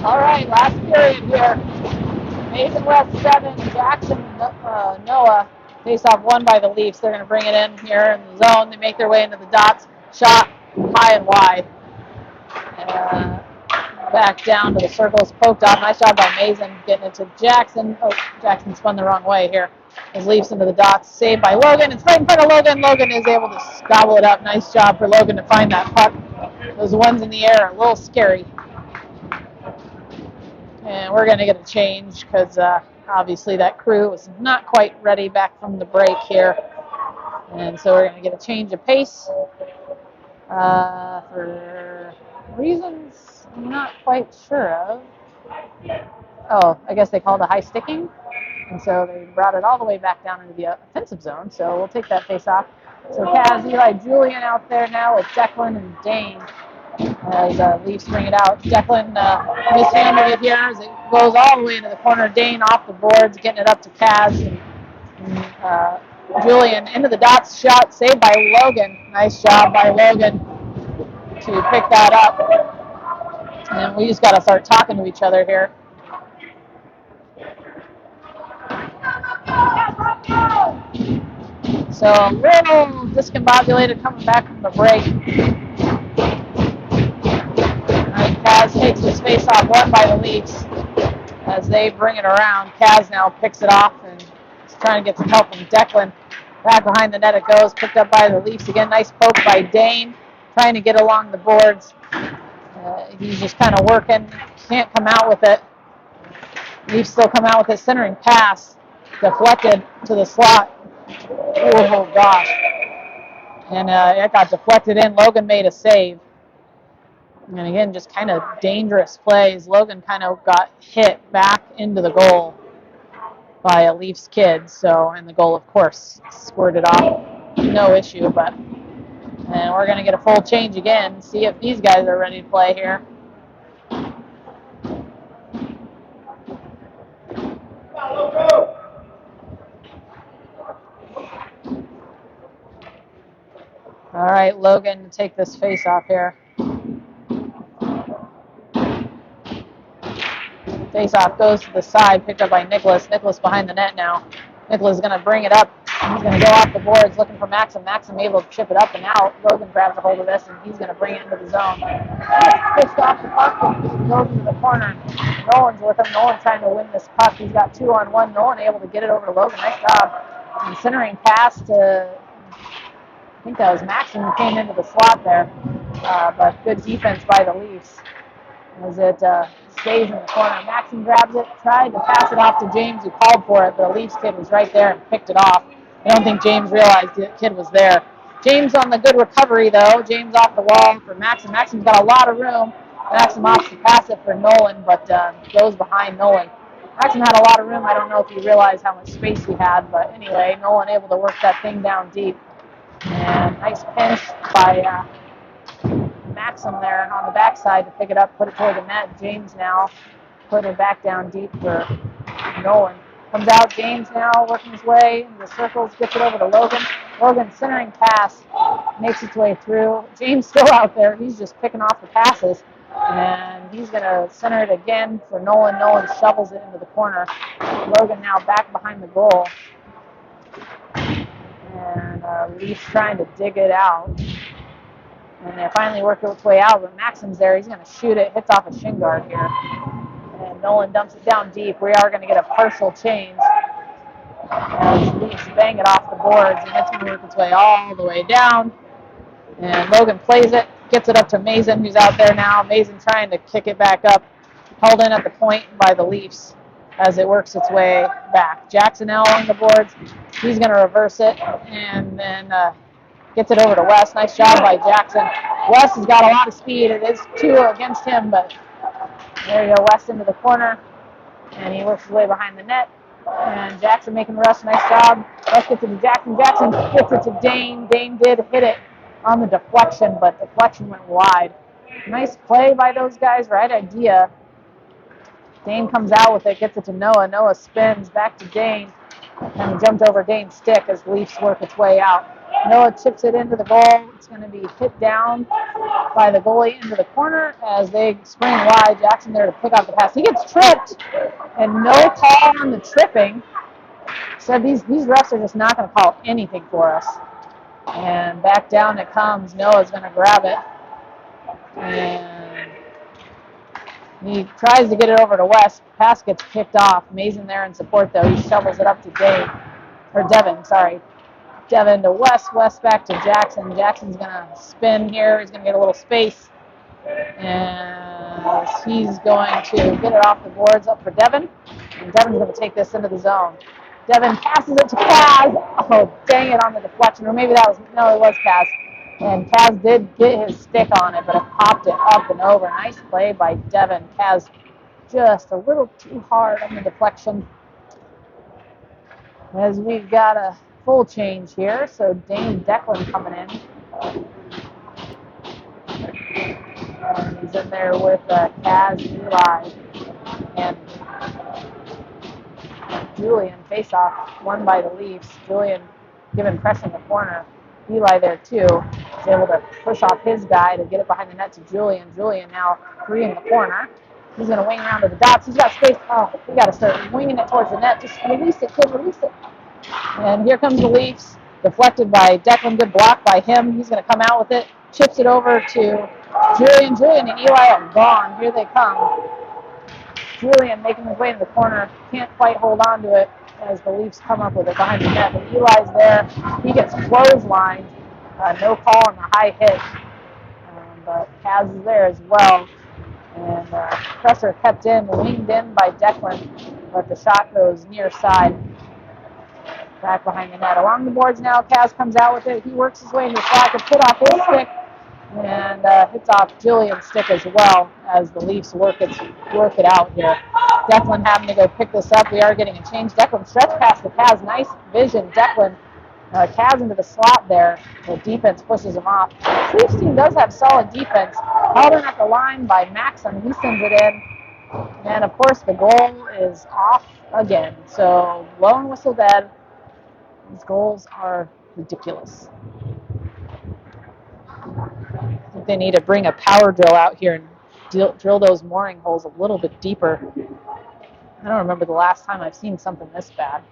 All right, last period here. Mason West 7, Jackson Noah. Face-off won by the Leafs. They're going to bring it in here in the zone. They make their way into the dots. Shot high and wide. Back down to the circles. Poked off. Nice job by Mason getting it to Jackson. Oh, Jackson spun the wrong way here. His Leafs into the dots. Saved by Logan. It's right in front of Logan. Logan is able to gobble it up. Nice job for Logan to find that puck. Those ones in the air are a little scary. And we're going to get a change because obviously that crew was not quite ready back from the break here. And so we're going to get a change of pace for reasons I'm not quite sure of. Oh, I guess they called a high sticking. And so they brought it all the way back down into the offensive zone. So we'll take that face off. So Kaz, Eli, Julian out there now with Declan and Dane as Leafs bring it out. Declan mishandling it here as it goes all the way into the corner. Dane off the boards, getting it up to Kaz. And Julian into the dots, shot saved by Logan. Nice job by Logan to pick that up. And we just got to start talking to each other here. So a little discombobulated coming back from the break. Kaz takes his face off, won by the Leafs as they bring it around. Kaz now picks it off and is trying to get some help from Declan. Back behind the net it goes, picked up by the Leafs again. Nice poke by Dane, trying to get along the boards. He's just kind of working, can't come out with it. Leafs still come out with his centering pass, deflected to the slot. Oh gosh. And it got deflected in. Logan made a save. And again, just kind of dangerous plays. Logan kind of got hit back into the goal by a Leafs kid. So, and the goal, of course, squirted off. No issue, but and we're going to get a full change again. See if these guys are ready to play here. All right, Logan, take this face off here. Face-off goes to the side, picked up by Nicholas. Nicholas behind the net now. Nicholas is going to bring it up. He's going to go off the boards looking for Maxim. Maxim able to chip it up and out. Logan grabs a hold of this, and he's going to bring it into the zone. He's pushed off the puck and goes into the corner. Nolan's with him. Nolan trying to win this puck. He's got 2-on-1. Nolan able to get it over to Logan. Nice job. And centering pass to, I think that was Maxim who came into the slot there. But good defense by the Leafs as it stays in the corner. Maxim grabs it, tried to pass it off to James, who called for it. The Leafs kid was right there and picked it off. I don't think James realized the kid was there. James on the good recovery, though. James off the wall for Maxim. Maxim's got a lot of room. Maxim opts to pass it for Nolan, but goes behind Nolan. Maxim had a lot of room. I don't know if he realized how much space he had, but anyway, Nolan able to work that thing down deep. And nice pinch by Maxim there on the backside to pick it up, put it toward the net. James now put it back down deep for Nolan. Comes out, James now working his way in the circles, gets it over to Logan. Logan centering pass, makes its way through. James still out there. He's just picking off the passes. And he's going to center it again for Nolan. Nolan shovels it into the corner. Logan now back behind the goal. And Leafs trying to dig it out. And they finally work its way out, but Maxim's there. He's going to shoot it. Hits off a shin guard here. And Nolan dumps it down deep. We are going to get a partial change as Leafs bang it off the boards, and it's going to work its way all the way down. And Logan plays it, gets it up to Mason, who's out there now. Mason trying to kick it back up. Held in at the point by the Leafs as it works its way back. Jackson now on the boards. He's going to reverse it, and then gets it over to West. Nice job by Jackson. West has got a lot of speed. It is 2 against him, but there you go. West into the corner, and he works his way behind the net. And Jackson making the rest. Nice job. West gets it to Jackson. Jackson gets it to Dane. Dane did hit it on the deflection, but deflection went wide. Nice play by those guys. Right idea. Dane comes out with it, gets it to Noah. Noah spins back to Dane, and jumped over Dane's stick as Leafs work its way out. Noah chips it into the goal. It's going to be hit down by the goalie into the corner as they spring wide. Jackson there to pick up the pass. He gets tripped, and no call on the tripping. So these refs are just not going to call anything for us. And back down it comes. Noah's going to grab it. And he tries to get it over to West. Pass gets picked off. Mason there in support, though. He shovels it up to Devin, sorry. Devin to West. West back to Jackson. Jackson's going to spin here. He's going to get a little space. And he's going to get it off the boards up for Devin. And Devin's going to take this into the zone. Devin passes it to Kaz. Oh, dang it, on the deflection. Or maybe that was, no, it was Kaz. And Kaz did get his stick on it, but it popped it up and over. Nice play by Devin. Kaz just a little too hard on the deflection. As we've got a full change here, so Dane Declan coming in. And he's in there with Kaz, Eli, and Julian. Face-off won by the Leafs. Julian giving press in the corner. Eli there too. He's able to push off his guy to get it behind the net to Julian. Julian now 3 in the corner. He's going to wing around to the dots. He's got space. Oh, we got to start winging it towards the net. Just release it, kid. Release it. And here comes the Leafs. Deflected by Declan. Good block by him. He's going to come out with it. Chips it over to Julian. Julian and Eli are gone. Here they come. Julian making his way to the corner. Can't quite hold on to it as the Leafs come up with it behind the net. But Eli's there. He gets clotheslined. No call on the high hit. But Kaz is there as well. And pressure kept in, leaned in by Declan. But the shot goes near side. Back behind the net. Along the boards now, Kaz comes out with it. He works his way into the slot, gets hit off his stick, and hits off Julian's stick as well as the Leafs work it out here. Declan having to go pick this up. We are getting a change. Declan stretch past the Kaz. Nice vision. Declan, Kaz into the slot there. The defense pushes him off. The Leafs team does have solid defense. Held in at the line by Maxim. He sends it in. And, of course, the goal is off again. So, blown whistle dead. These goals are ridiculous. I think they need to bring a power drill out here and drill those mooring holes a little bit deeper. I don't remember the last time I've seen something this bad.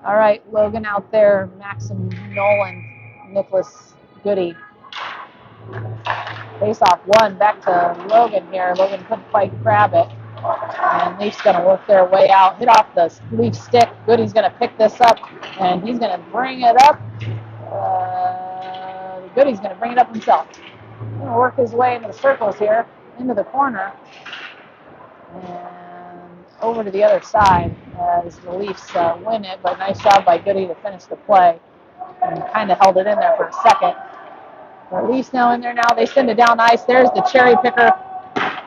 All right, Logan out there, Maxim Nolan, Nicholas Goody. Face-off one, back to Logan here. Logan couldn't quite grab it. And Leafs going to work their way out. Hit off the Leaf stick. Goody's going to pick this up, and he's going to bring it up. Goody's going to bring it up himself. He's going to work his way into the circles here, into the corner, and over to the other side as the Leafs win it. But nice job by Goody to finish the play, and kind of held it in there for a second. The Leafs now in there now. They send it down ice. There's the cherry picker.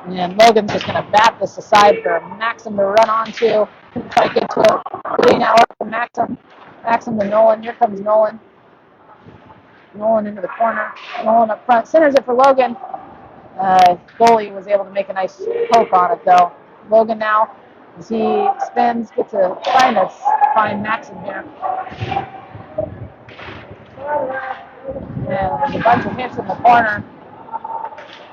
And Logan's just going to bat this aside for Maxim to run onto. Couldn't quite get to it. Goody now up to Maxim. Maxim to Nolan. Here comes Nolan. Nolan into the corner. Nolan up front. Centers it for Logan. Goalie was able to make a nice poke on it, though. Logan now, as he spins, gets a find Maxim here. And there's a bunch of hits in the corner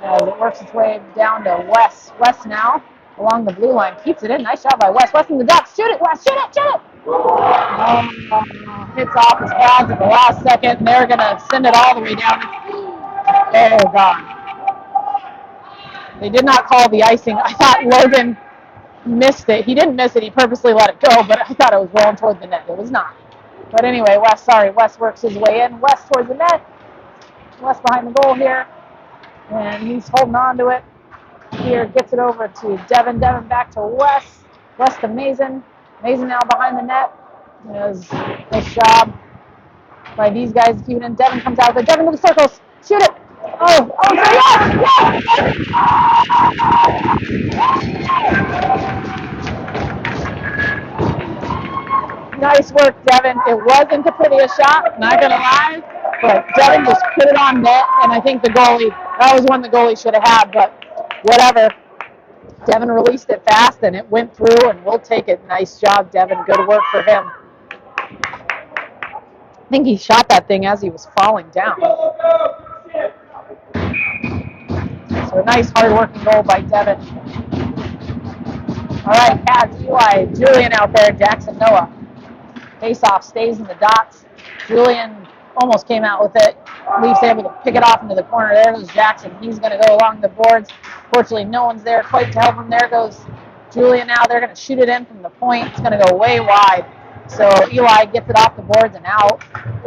as it works its way down to West. West now, along the blue line, keeps it in. Nice job by West. West in the ducks. Shoot it, West. Shoot it, shoot it. Hits off his pads at the last second, and they're going to send it all the way down. Oh, God. They did not call the icing. I thought Logan missed it. He didn't miss it. He purposely let it go, but I thought it was rolling toward the net. It was not. But anyway, West works his way in. West towards the net. West behind the goal here. And he's holding on to it. Here, gets it over to Devin. Devin back to West. West to Mason. Mason now behind the net. Nice job by these guys to keep it in. Devin comes out with it. Devin to the circles. Shoot it. Yes! Nice work, Devin. It wasn't a pretty shot, not going to lie, but Devin just put it on net, and I think that was one the goalie should have had, but whatever. Devin released it fast, and it went through, and we'll take it. Nice job, Devin. Good work for him. I think he shot that thing as he was falling down. So nice hard-working goal by Devin. All right, Kaz, Eli, Julian out there, Jackson, Noah. Face-off stays in the dots. Julian almost came out with it. Leafs able to pick it off into the corner. There goes Jackson. He's going to go along the boards. Fortunately, no one's there quite to help him. There goes Julian now. They're going to shoot it in from the point. It's going to go way wide. So Eli gets it off the boards and out.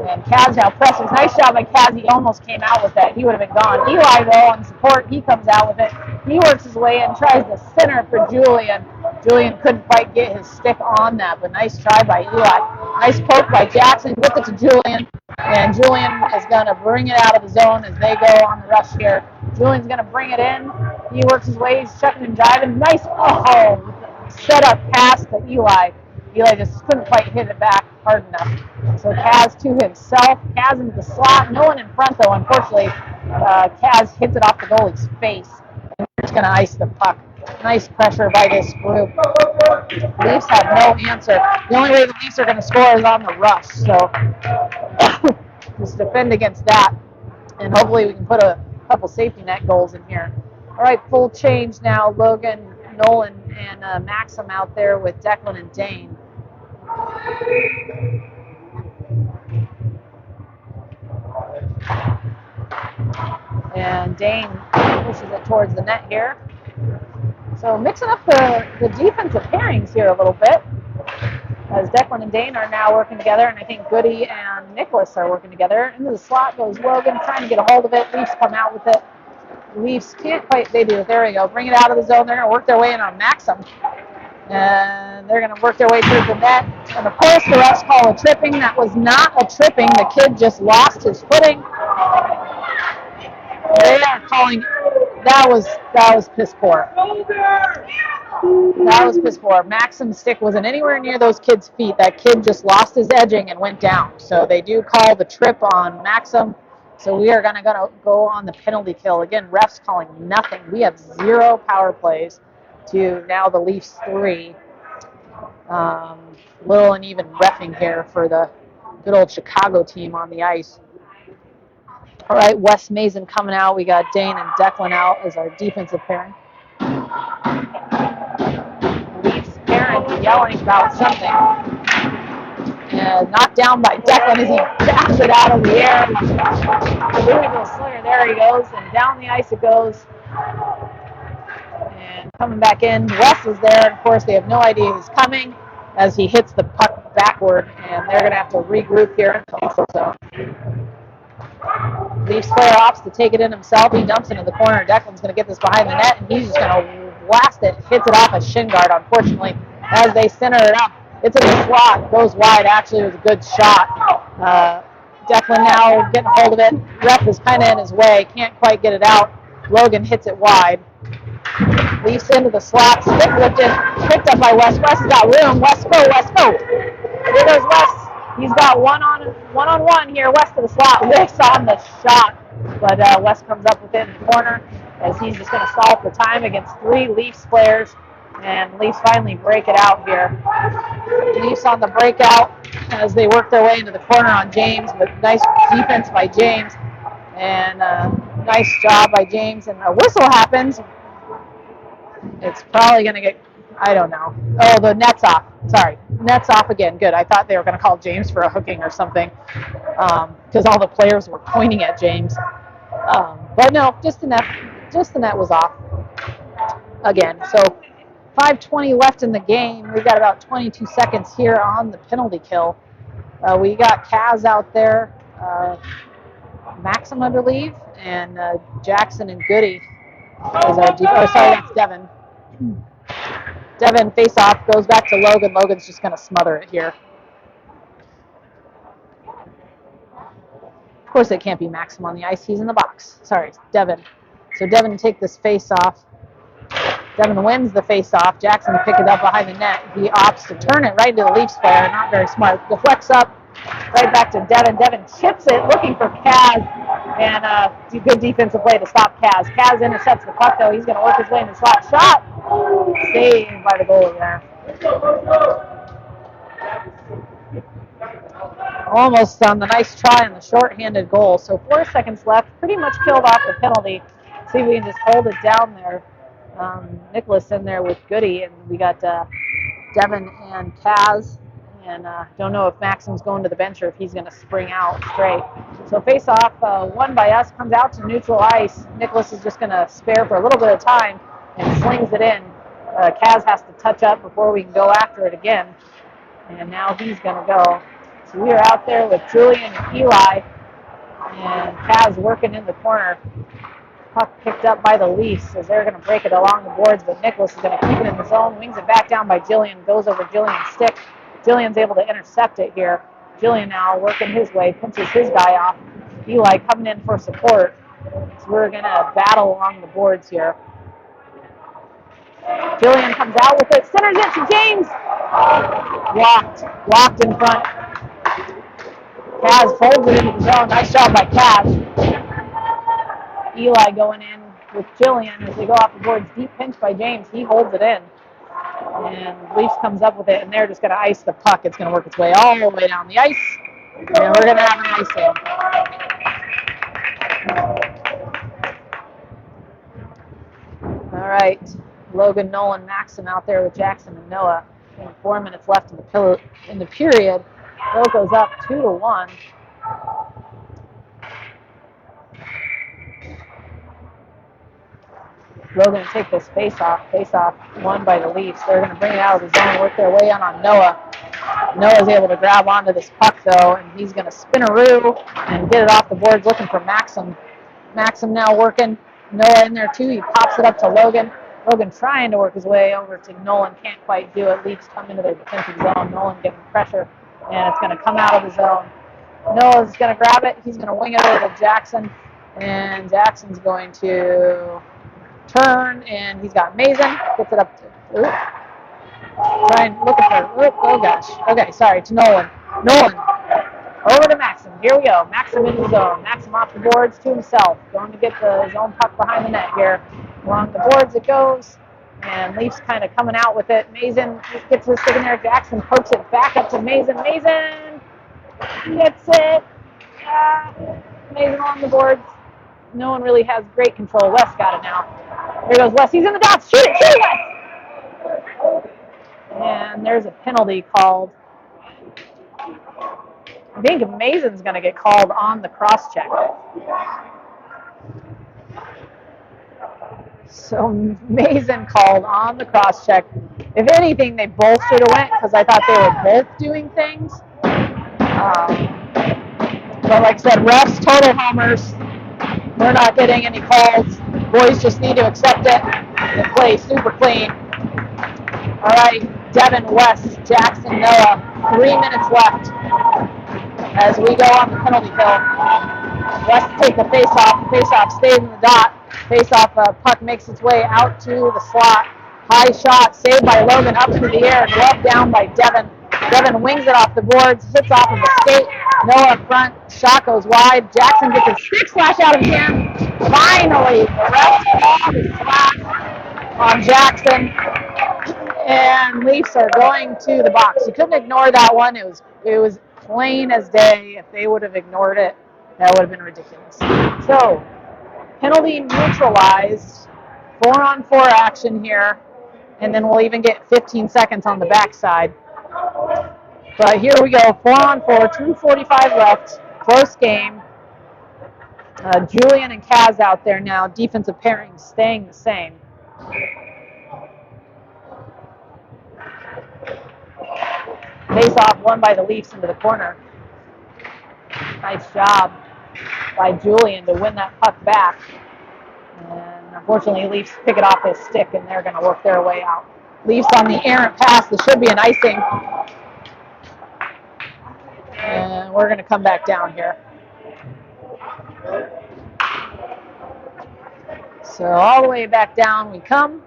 And Kaz now presses. Nice job by Kaz. He almost came out with that. He would have been gone. Eli, though, on support, he comes out with it. He works his way in, tries to center for Julian. Julian couldn't quite get his stick on that, but nice try by Eli. Nice poke by Jackson. Gets it to Julian. And Julian is going to bring it out of the zone as they go on the rush here. Julian's going to bring it in. He works his way. He's chucking and driving. Nice set up pass to Eli. Eli just couldn't quite hit it back hard enough. So Kaz to himself. Kaz into the slot. No one in front, though, unfortunately. Kaz hits it off the goalie's face. And they're just going to ice the puck. Nice pressure by this group. Leafs have no answer. The only way the Leafs are going to score is on the rush. So just defend against that. And hopefully we can put a couple safety net goals in here. All right, full change now. Logan, Nolan, and Maxim out there with Declan and Dane. And Dane pushes it towards the net here. So mixing up the defensive pairings here a little bit, as Declan and Dane are now working together, and I think Goody and Nicholas are working together. Into the slot goes Logan, trying to get a hold of it. Leafs come out with it. Leafs can't quite, they do. There we go. Bring it out of the zone. They're going to work their way in on Maxim. And they're going to work their way through the net. And of course, the refs call a tripping. That was not a tripping. The kid just lost his footing. They are calling. That was piss poor. That was piss poor. Maxim's stick wasn't anywhere near those kids' feet. That kid just lost his edging and went down. So they do call the trip on Maxim. So we are going to go on the penalty kill. Again, refs calling nothing. We have 0 power plays to now the Leafs 3. Little uneven reffing here for the good old Chicago team on the ice. All right, Wes Mason coming out. We got Dane and Declan out as our defensive pairing. Leafs parents yelling about something. And knocked down by Declan as he backs it out of the air. The Louisville Slinger, there he goes, and down the ice it goes. And coming back in, Wes is there, and of course they have no idea he's coming as he hits the puck backward, and they're going to have to regroup here. So Leafs player opts to take it in himself. He dumps into the corner. Declan's going to get this behind the net, and he's just going to blast it. Hits it off a shin guard, unfortunately, as they center it up. It's in the slot. Goes wide. Actually, it was a good shot. Declan now getting a hold of it. Ref is kind of in his way. Can't quite get it out. Logan hits it wide. Leafs into the slot. Stick lifted. Picked up by West. West has got room. West go. West go. Here goes West. He's got one-on-one here. West to the slot. Whiffs on the shot. But West comes up with it in the corner as he's just going to stall for time against 3 Leafs players. And Leafs finally break it out here. Leafs on the breakout as they work their way into the corner on James. But nice defense by James. And nice job by James. And a whistle happens. It's probably going to get, I don't know. Oh, the net's off. Sorry. Net's off again. Good. I thought they were going to call James for a hooking or something because all the players were pointing at James. But no, just the net was off again. So 5:20 left in the game. We've got about 22 seconds here on the penalty kill. We got Kaz out there, Maxim, I believe, and Jackson and Goody is our sorry, that's Devin. Devin face off, goes back to Logan. Logan's just going to smother it here. Of course, it can't be Maxim on the ice. He's in the box. Sorry, Devin. So Devin take this face off. Devin wins the face off. Jackson pick it up behind the net. He opts to turn it right into the Leafs player. Not very smart. Deflects up. Right back to Devin. Devin chips it, looking for Kaz. And good defensive play to stop Kaz. Kaz intercepts the puck, though. He's going to work his way in the slot. Shot! Saved by the goalie there. Almost on the nice try on the short-handed goal. So 4 seconds left. Pretty much killed off the penalty. See if we can just hold it down there. Nicholas in there with Goody, and we got Devin and Kaz. And don't know if Maxim's going to the bench or if he's going to spring out straight. So face off, won by us, comes out to neutral ice. Nicholas is just going to spare for a little bit of time and slings it in. Kaz has to touch up before we can go after it again. And now he's going to go. So we are out there with Julian and Eli, and Kaz working in the corner. Puck picked up by the Leafs as they're going to break it along the boards, but Nicholas is going to keep it in the zone, wings it back down by Jillian, goes over Jillian's stick. Jillian's able to intercept it here. Jillian now working his way, pinches his guy off. Eli coming in for support. So we're going to battle along the boards here. Jillian comes out with it, centers it to James. Blocked in front. Kaz folds it into the zone. Nice job by Kaz. Eli going in with Jillian as they go off the boards. Deep pinch by James. He holds it in. And Leafs comes up with it, and they're just going to ice the puck. It's going to work its way all the way down the ice. And we're going to have an ice in. All right. Logan, Nolan, Maxim out there with Jackson and Noah. 4 minutes left in the period. Locos up 2-1. We're going to take this face-off won by the Leafs. They're going to bring it out of the zone, work their way on Noah. Noah's able to grab onto this puck, though, and he's going to spin-a-roo and get it off the boards looking for Maxim. Maxim now working. Noah in there, too. He pops it up to Logan. Logan trying to work his way over to Nolan. Can't quite do it. Leafs come into their defensive zone. Nolan getting pressure, and it's going to come out of the zone. Noah's going to grab it. He's going to wing it over to Jackson, and Jackson's going to turn, and he's got Mason. Gets it up to Ryan, looking for, oh gosh. Okay, sorry, to Nolan. Nolan, over to Maxim. Here we go. Maxim in the zone. Maxim off the boards to himself. Going to get his own puck behind the net here. Along the boards it goes. And Leafs kind of coming out with it. Mason gets his stick in there. Jackson pokes it back up to Mason. Mason gets it. Mason on the boards. No one really has great control. Wes got it now. Here goes Wes. He's in the dots. Shoot it, Wes! And there's a penalty called. I think Mason's going to get called on the cross-check. So Mason called on the cross-check. If anything, they both should have went because I thought they were both doing things. But like I said, refs, total homers. They're not getting any calls. Boys just need to accept it and play super clean. All right, Devin, West, Jackson, Noah, 3 minutes left as we go on the penalty kill. West take the face-off. The face-off stays in the dot. Face-off puck makes its way out to the slot. High shot, saved by Logan up into the air. Glove down by Devin. Devin wings it off the boards, hits off of the skate. Noah up front, shot goes wide. Jackson gets his stick slash out of his hand. Finally, the refs call the slash on Jackson. And Leafs are going to the box. You couldn't ignore that one. It was plain as day. If they would have ignored it, that would have been ridiculous. So, penalty neutralized. 4-on-4 action here. And then we'll even get 15 seconds on the backside. But here we go, 4-on-4, 2:45 left, close game. Julian and Kaz out there now, defensive pairing staying the same. Face-off won by the Leafs into the corner. Nice job by Julian to win that puck back. And unfortunately, Leafs pick it off his stick, and they're going to work their way out. Leafs on the errant pass. This should be an icing. And we're going to come back down here. So all the way back down we come.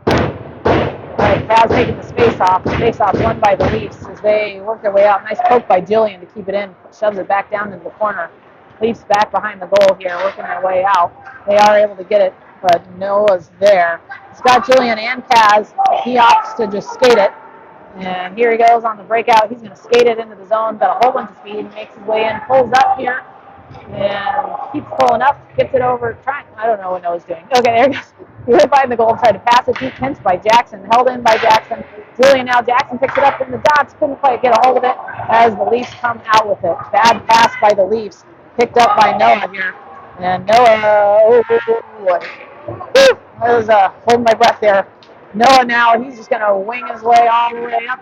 All right, Kaz taking the face-off. The face-off won by the Leafs as they work their way out. Nice poke by Jillian to keep it in. Shoves it back down into the corner. Leafs back behind the goal here, working their way out. They are able to get it but Noah's there. He's got Julian and Kaz. He opts to just skate it. And here he goes on the breakout. He's going to skate it into the zone, got a whole bunch of speed, makes his way in, pulls up here, and keeps pulling up, gets it over, I don't know what Noah's doing. Okay, there he goes. He went by the goal, tried to pass it deep, pinched by Jackson, held in by Jackson. Julian now, Jackson picks it up in the dots, couldn't quite get a hold of it as the Leafs come out with it. Bad pass by the Leafs, picked up by Noah here. And Noah, oh boy. I was holding my breath there. Noah now, he's just going to wing his way all the way up.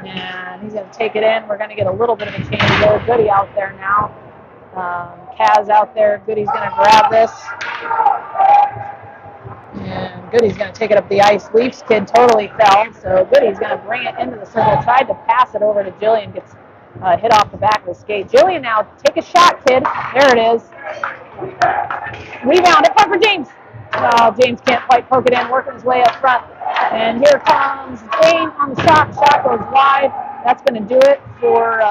And he's going to take it in. We're going to get a little bit of a change there. Goody out there now. Kaz out there. Goody's going to grab this. And Goody's going to take it up the ice. Leafs kid totally fell. So Goody's going to bring it into the circle. Tried to pass it over to Jillian. Gets hit off the back of the skate. Jillian now, take a shot, kid. There it is. Rebound. It's for James. James can't quite poke it in, working his way up front. And here comes Dane on the shot. Shot goes wide. That's going to do it for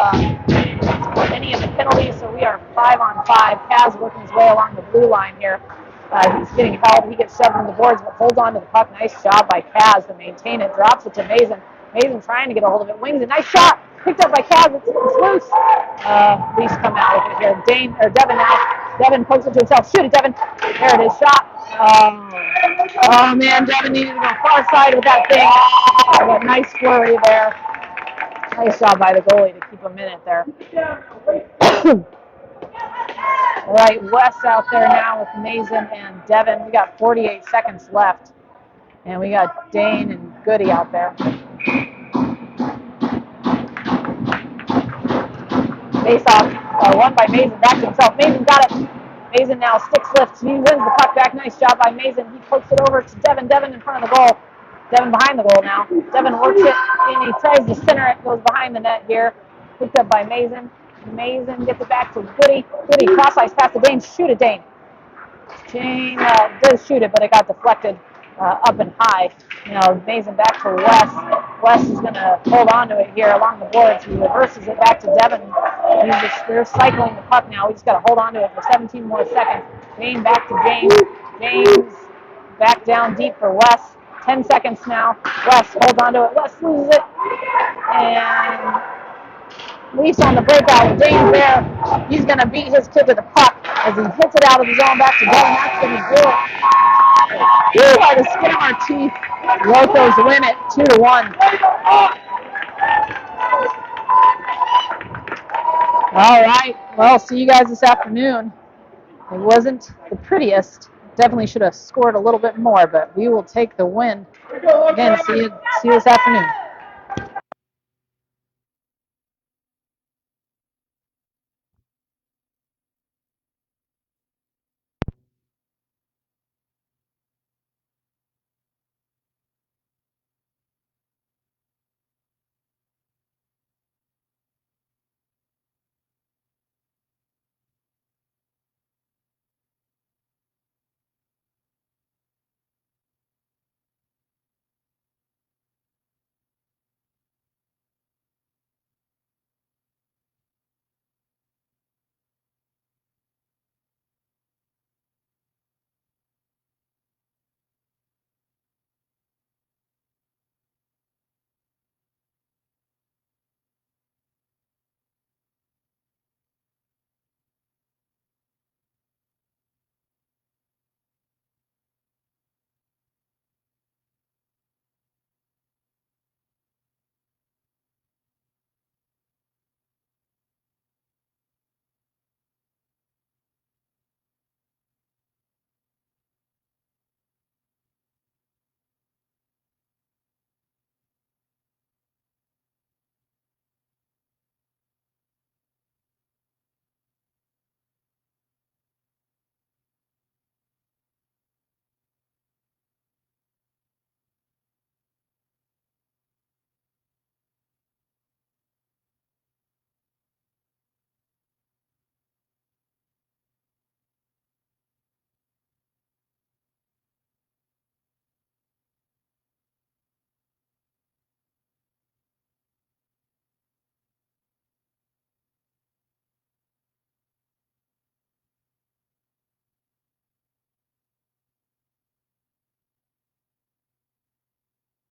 any of the penalties. So we are 5-on-5. Kaz working his way along the blue line here. He's getting held. He gets shoved into the boards, but holds on to the puck. Nice job by Kaz to maintain it. Drops it to Mason. Mason trying to get a hold of it. Wings it. Nice shot. Picked up by Kaz. It's loose. Leafs come out with it here. Devin now. Devin pokes it to himself. Shoot it, Devin. There it is. Shot. Oh man, Devin needed to go far side with that thing. But nice flurry there. Nice job by the goalie to keep him in it there. All right, Wes out there now with Mason and Devin. We got 48 seconds left. And we got Dane and Goody out there. Face off, won by Mason, back to himself. Mason got it. Mason now sticks lifts. He wins the puck back. Nice job by Mason. He pokes it over to Devin. Devin in front of the goal. Devin behind the goal now. Devin works it, and he tries to center it. Goes behind the net here. Picked up by Mason. Mason gets it back to Goody. Goody cross ice pass to Dane. Shoot it, Dane. Dane does shoot it, but it got deflected up and high. Mason back to Wes. Wes is going to hold on to it here along the boards. He reverses it back to Devin. They're cycling the puck now. We just got to hold on to it for 17 more seconds. Dane back to James. James back down deep for Wes. 10 seconds now. Wes holds on to it. Wes loses it. And Leafs on the breakout. Dane's there. He's going to beat his kid to the puck as he hits it out of the zone back to Devin. That's going to do it. By the skin of our teeth, Locos win it 2-1. All right. Well, see you guys this afternoon. It wasn't the prettiest. Definitely should have scored a little bit more, but we will take the win. Again, see you this afternoon.